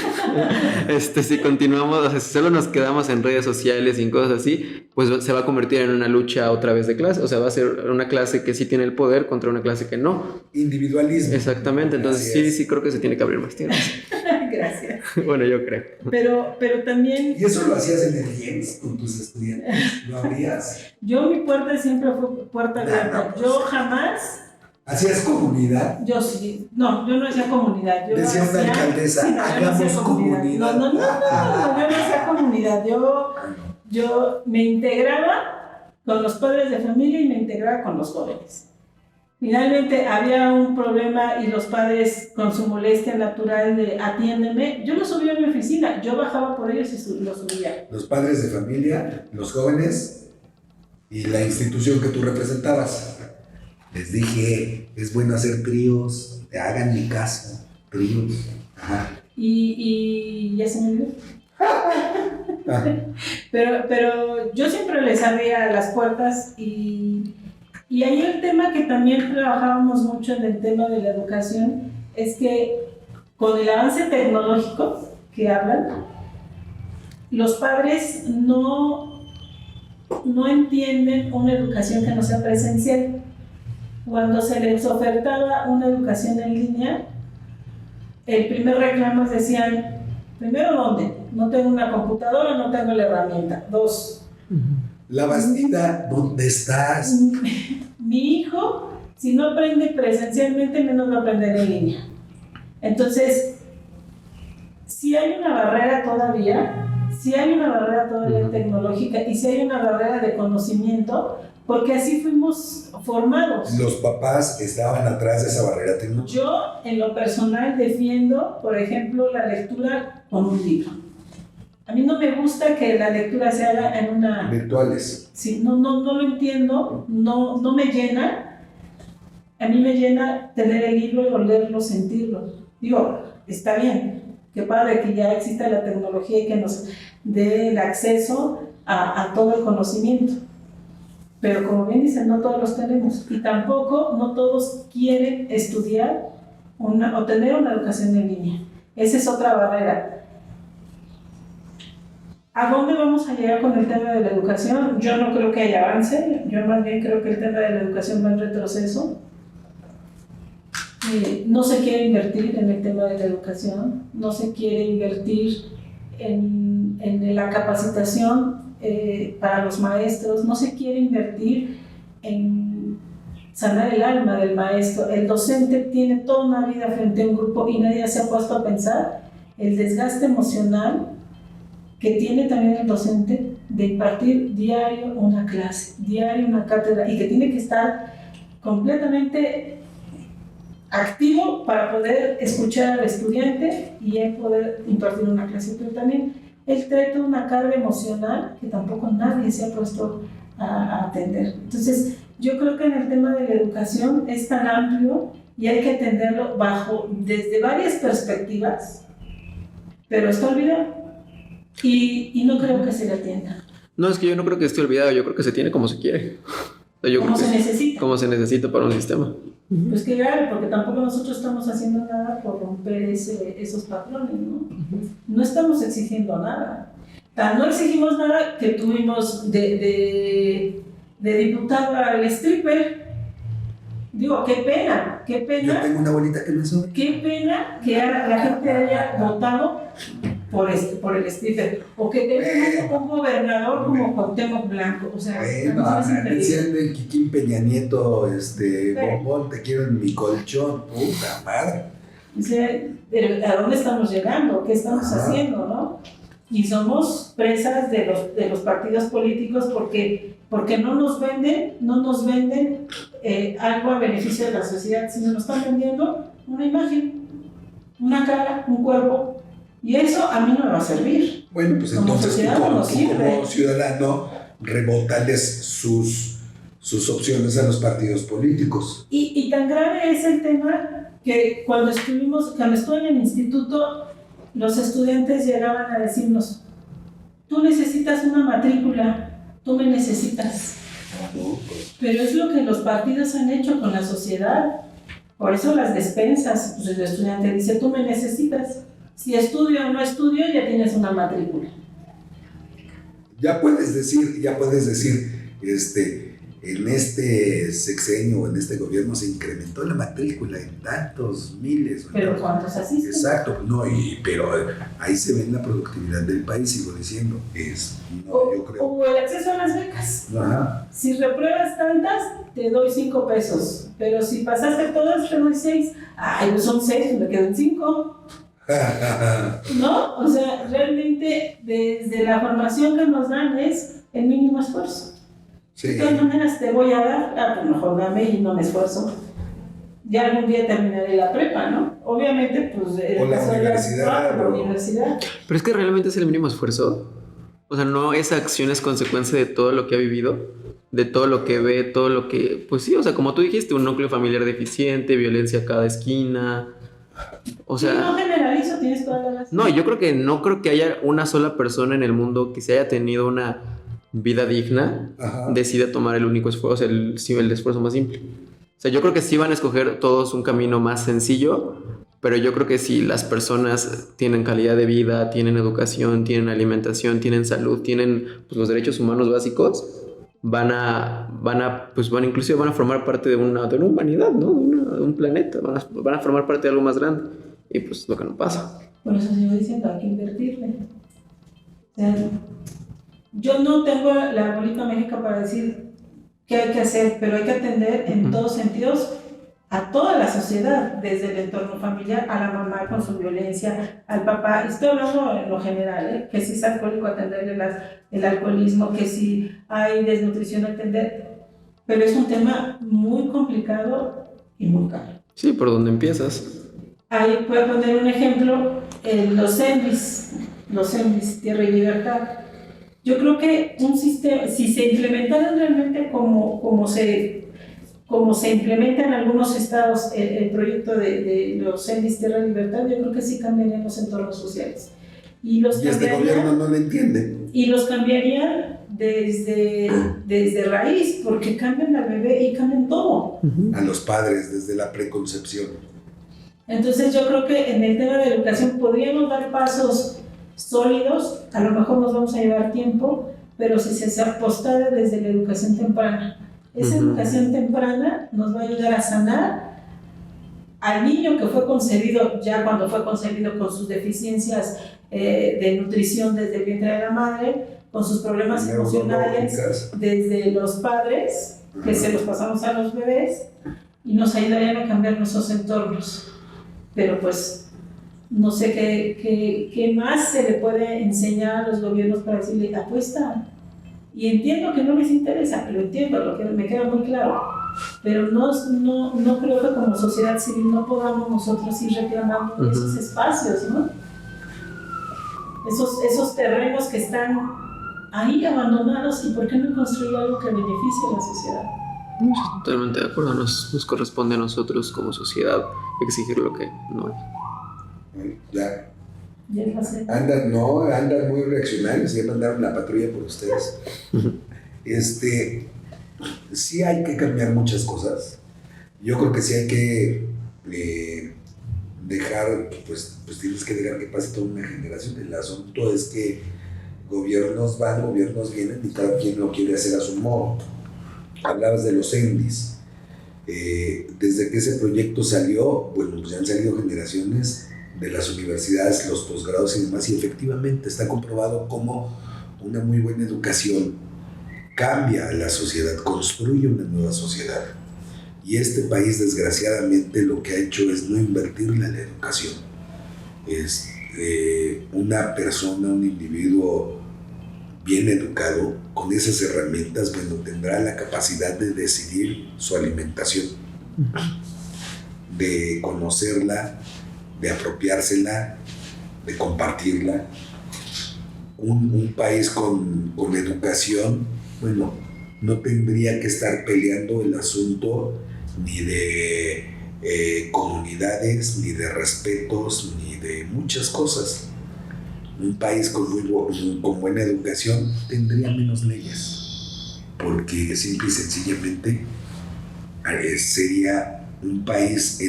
si continuamos, o sea, si solo nos quedamos en redes sociales y en cosas así, pues se va a convertir en una lucha otra vez de clase, o sea, va a ser una clase que sí tiene el poder contra una clase que no. Individualismo. Exactamente, entonces sí creo que se tiene que abrir más tiempo. Gracias. Bueno, yo creo. Pero también... ¿Y eso lo hacías en el IEMS con tus estudiantes? ¿Lo abrías? Yo, mi puerta siempre fue puerta abierta. Yo jamás... ¿Hacías comunidad? Yo sí. No, yo no hacía comunidad. Yo decía una alcaldesa, sí, no, hagamos comunidad. No, yo no hacía comunidad. Yo me integraba con los padres de familia y me integraba con los jóvenes. Finalmente había un problema y los padres con su molestia natural de atiéndeme, yo lo subía a mi oficina, yo bajaba por ellos y lo subía. Los padres de familia, los jóvenes y la institución que tú representabas. Les dije, es bueno hacer tríos, hagan mi caso, tríos. Ajá. Y ya se me olvidó. Pero yo siempre les abría las puertas y ahí el tema que también trabajábamos mucho en el tema de la educación es que con el avance tecnológico que hablan, los padres no entienden una educación que no sea presencial. Cuando se les ofertaba una educación en línea, el primer reclamo decían, primero, ¿dónde? No tengo una computadora, no tengo la herramienta. 2. La Bastida, ¿dónde estás? Mi hijo, si no aprende presencialmente, menos va a aprender en línea. Entonces, si hay una barrera todavía tecnológica y si hay una barrera de conocimiento, porque así fuimos formados. Los papás estaban atrás de esa barrera tecnológica. Yo, en lo personal, defiendo, por ejemplo, la lectura con un libro. A mí no me gusta que la lectura se haga en una... Virtuales. Sí, no lo entiendo, no me llena. A mí me llena tener el libro y olerlo, sentirlo. Digo, está bien, qué padre que ya exista la tecnología y que nos dé el acceso a todo el conocimiento. Pero como bien dicen, no todos los tenemos. Y tampoco no todos quieren estudiar o tener una educación en línea. Esa es otra barrera. ¿A dónde vamos a llegar con el tema de la educación? Yo no creo que haya avance. Yo más bien creo que el tema de la educación va en retroceso. No se quiere invertir en el tema de la educación. No se quiere invertir en la capacitación para los maestros, no se quiere invertir en sanar el alma del maestro. El docente tiene toda una vida frente a un grupo y nadie se ha puesto a pensar el desgaste emocional que tiene también el docente de impartir diario una clase, diario una cátedra, y que tiene que estar completamente activo para poder escuchar al estudiante y él poder impartir una clase, pero también él trae toda una carga emocional que tampoco nadie se ha puesto a atender. Entonces, yo creo que en el tema de la educación es tan amplio y hay que atenderlo desde varias perspectivas, pero está olvidado y no creo que se le atienda. No, es que yo no creo que esté olvidado, yo creo que se tiene como se quiere. O sea, como se necesita. Como se necesita para un sistema. Pues que grave, porque tampoco nosotros estamos haciendo nada por romper esos patrones, ¿no? No estamos exigiendo nada. No exigimos nada que tuvimos de diputado al stripper. Digo, qué pena. Yo tengo una bolita que me sobra. Qué pena que la gente haya votado por el stripper, o que tenemos un gobernador como Cuauhtémoc Blanco. O sea, decían del Kikín Peña Nieto, bombón, te quiero en mi colchón, puta madre. O sea, ¿a dónde estamos llegando? ¿Qué estamos haciendo, no? Y somos presas de los partidos políticos porque no nos venden algo a beneficio de la sociedad, sino nos están vendiendo una imagen, una cara, un cuerpo. Y eso a mí no me va a servir. Bueno, pues como entonces sociedad, tú como ciudadano rebótales sus opciones a los partidos políticos. Y tan grave es el tema que cuando estuve en el instituto, los estudiantes llegaban a decirnos, tú necesitas una matrícula, tú me necesitas. Pero es lo que los partidos han hecho con la sociedad. Por eso las despensas, pues el estudiante dice, tú me necesitas. Si estudio o no estudio, ya tienes una matrícula. Ya puedes decir, en este sexenio o en este gobierno se incrementó la matrícula en tantos miles. ¿Pero cuántos asisten? Exacto, pero ahí se ve la productividad del país, sigo diciendo. Yo creo. O el acceso a las becas. Ajá. Si repruebas tantas, te doy 5 pesos. Pero si pasaste todas, te doy 6. Ay, pues son 6, me quedan 5. ¿No? O sea, realmente desde la formación que nos dan es el mínimo esfuerzo. Sí. De todas maneras te voy a dar, pues mejor dame y no me esfuerzo. Ya algún día terminaré la prepa, ¿no? Obviamente, pues... O la universidad. La universidad. Pero es que realmente es el mínimo esfuerzo. O sea, no, esa acción es consecuencia de todo lo que ha vivido, de todo lo que ve, todo lo que... Pues sí, o sea, como tú dijiste, un núcleo familiar deficiente, violencia a cada esquina... O Sí, sea, no generalizo, tienes toda la razón. no creo que haya una sola persona en el mundo que se haya tenido una vida digna, Ajá. decida tomar el único esfuerzo, o sea, el esfuerzo más simple. O sea, yo creo que sí van a escoger todos un camino más sencillo, pero yo creo que si las personas tienen calidad de vida, tienen educación, tienen alimentación, tienen salud, tienen pues, los derechos humanos básicos, van a inclusive van a formar parte de una humanidad, ¿no? De un planeta, van a formar parte de algo más grande. Y pues lo que no pasa. Por eso sigo diciendo, hay que invertirle. O sea, yo no tengo la bolita mágica para decir qué hay que hacer, pero hay que atender en todos sentidos a toda la sociedad, desde el entorno familiar, a la mamá con su violencia, al papá. Estoy hablando en lo general, que si es alcohólico, atenderle el alcoholismo, que si hay desnutrición, atender. Pero es un tema muy complicado y muy caro. Sí, por donde empiezas. Ahí puedo poner un ejemplo, los ENVIs, Tierra y Libertad. Yo creo que un sistema, si se implementaran realmente como se implementa en algunos estados el proyecto de los ENVIs, Tierra y Libertad, yo creo que sí cambiarían los entornos sociales. Y este gobierno no lo entiende. Y los cambiarían desde raíz, porque cambian al bebé y cambian todo. A los padres desde la preconcepción. Entonces yo creo que en el tema de educación podríamos dar pasos sólidos, a lo mejor nos vamos a llevar tiempo, pero si se apostara desde la educación temprana. Esa educación temprana nos va a ayudar a sanar al niño que fue concebido, ya cuando fue concebido con sus deficiencias de nutrición desde el vientre de la madre, con sus problemas emocionales desde los padres, que se los pasamos a los bebés, y nos ayudarían a cambiar nuestros entornos. Pero pues no sé qué más se le puede enseñar a los gobiernos para decirle apuesta. Y entiendo que no les interesa, lo entiendo, lo que me queda muy claro, pero no creo que como sociedad civil no podamos nosotros ir reclamando esos espacios, ¿no? Esos terrenos que están ahí abandonados, y por qué no construir algo que beneficie a la sociedad. Totalmente de acuerdo, nos corresponde a nosotros como sociedad exigir lo que no hay. Ya. Andan muy reaccionarios, ya mandaron la patrulla por ustedes. Sí hay que cambiar muchas cosas. Yo creo que sí hay que dejar, pues tienes que dejar que pase toda una generación. El asunto es que gobiernos van, gobiernos vienen y cada quien lo quiere hacer a su modo. Hablabas de los ENDIs. Desde que ese proyecto salió, bueno, pues ya han salido generaciones de las universidades, los posgrados y demás, y efectivamente está comprobado cómo una muy buena educación cambia a la sociedad, construye una nueva sociedad. Y este país, desgraciadamente, lo que ha hecho es no invertirle en la educación. Una persona, un individuo bien educado, con esas herramientas, bueno, tendrá la capacidad de decidir su alimentación, de conocerla, de apropiársela, de compartirla. Un país con educación, bueno, no tendría que estar peleando el asunto ni de comunidades, ni de respetos, ni de muchas cosas. Un país con buena educación tendría menos leyes, porque simple y sencillamente sería un país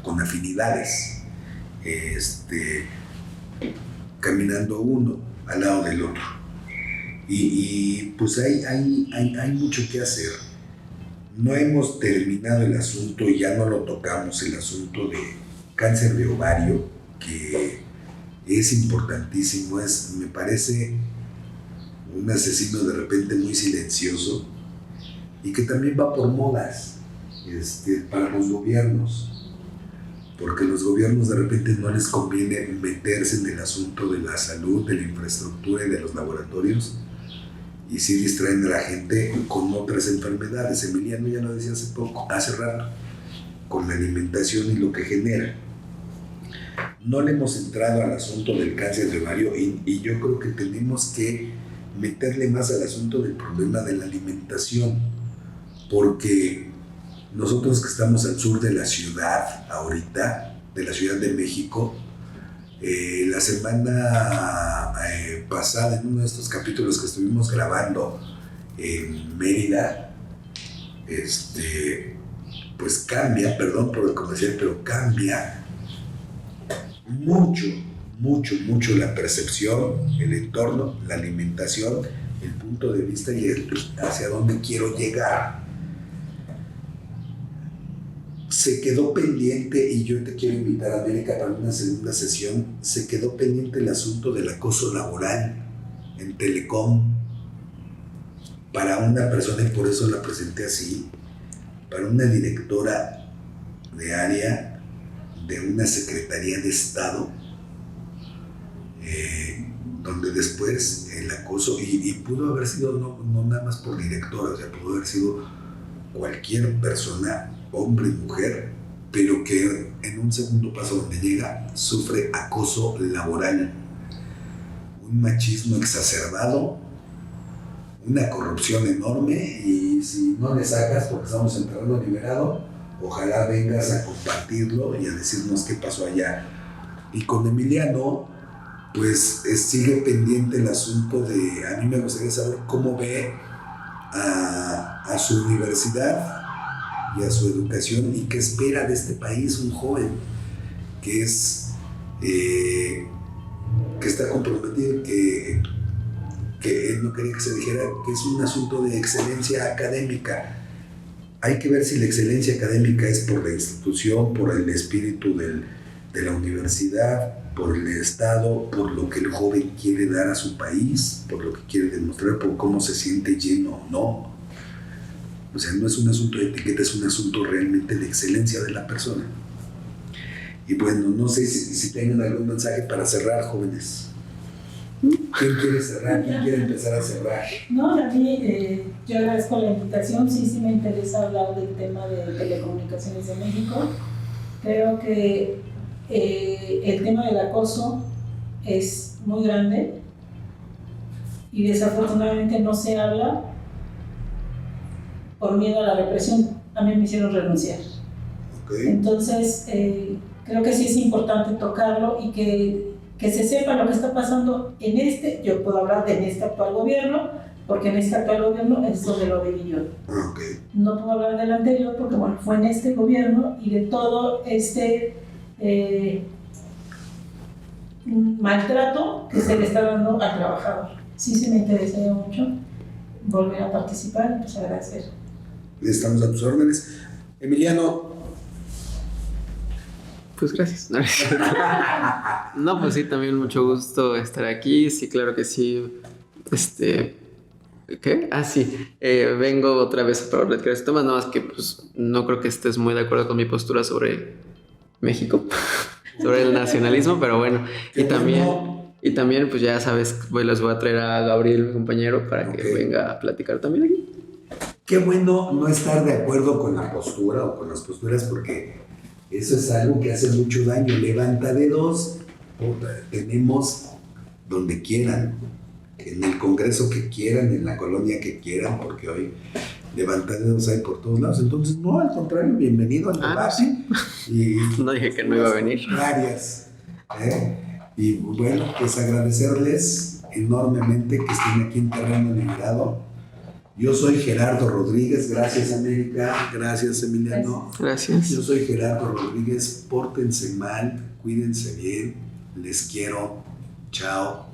con afinidades, caminando uno al lado del otro. Y pues hay mucho que hacer. No hemos terminado el asunto y ya no lo tocamos, el asunto de cáncer de ovario, que es importantísimo, me parece un asesino de repente muy silencioso y que también va por modas para los gobiernos, porque los gobiernos de repente no les conviene meterse en el asunto de la salud, de la infraestructura y de los laboratorios, y sí distraen a la gente con otras enfermedades. Emiliano ya lo decía hace rato, con la alimentación y lo que genera. No le hemos entrado al asunto del cáncer de ovario y yo creo que tenemos que meterle más al asunto del problema de la alimentación, porque nosotros que estamos al sur de la ciudad ahorita, de la Ciudad de México, la semana pasada, en uno de estos capítulos que estuvimos grabando en Mérida, pues cambia, perdón por el comercial, pero cambia mucho la percepción, el entorno, la alimentación, el punto de vista y hacia dónde quiero llegar. Se quedó pendiente, y yo te quiero invitar a América para una segunda sesión, se quedó pendiente el asunto del acoso laboral en Telecom para una persona, y por eso la presenté así, para una directora de área de una Secretaría de Estado, donde después el acoso, y pudo haber sido no nada más por directora, o sea, pudo haber sido cualquier persona, hombre y mujer, pero que en un segundo paso donde llega sufre acoso laboral, un machismo exacerbado, una corrupción enorme, y si no le sacas porque estamos en terreno liberado, ojalá vengas a compartirlo y a decirnos qué pasó allá. Y con Emiliano, pues sigue pendiente el asunto de, a mí me gustaría saber cómo ve a su universidad y a su educación, y qué espera de este país un joven que que está comprometido, que él no quería que se dijera que es un asunto de excelencia académica. Hay que ver si la excelencia académica es por la institución, por el espíritu de la universidad, por el Estado, por lo que el joven quiere dar a su país, por lo que quiere demostrar, por cómo se siente lleno o no. O sea, no es un asunto de etiqueta, es un asunto realmente de excelencia de la persona. Y bueno, no sé si tengan algún mensaje para cerrar, jóvenes. ¿Quién quiere cerrar? ¿Quién quiere empezar a cerrar? No, a mí, yo agradezco la invitación. Sí me interesa hablar del tema de telecomunicaciones de México. Creo que el tema del acoso es muy grande y desafortunadamente no se habla por miedo a la represión. A mí me hicieron renunciar. Okay. Entonces, creo que sí es importante tocarlo y que se sepa lo que está pasando yo puedo hablar en este actual gobierno, porque en este actual gobierno es donde lo viví yo. Okay. No puedo hablar del anterior porque, bueno, fue en este gobierno, y de todo maltrato que se le está dando al trabajador. Sí me interesaría mucho volver a participar y pues agradecer. Estamos a tus órdenes. Emiliano. Pues gracias. No, pues sí, también mucho gusto estar aquí. Sí, claro que sí. ¿Qué? Ah, sí. Vengo otra vez para platicar este tema, nada más que pues no creo que estés muy de acuerdo con mi postura sobre México, sobre el nacionalismo, pero bueno. Y también, pues ya sabes, les voy a traer a Gabriel, mi compañero, para que venga a platicar también aquí. Qué bueno no estar de acuerdo con la postura o con las posturas, porque eso es algo que hace mucho daño. Levanta dedos, tenemos donde quieran, en el Congreso que quieran, en la colonia que quieran, porque hoy levanta dedos hay por todos lados. Entonces, no, al contrario, bienvenido al debate. Sí. No dije que no iba a venir. Varias. Y bueno, pues agradecerles enormemente que estén aquí en Terreno Liberado. Yo soy Gerardo Rodríguez, gracias América, gracias Emiliano. Gracias. Yo soy Gerardo Rodríguez, pórtense mal, cuídense bien, les quiero, chao.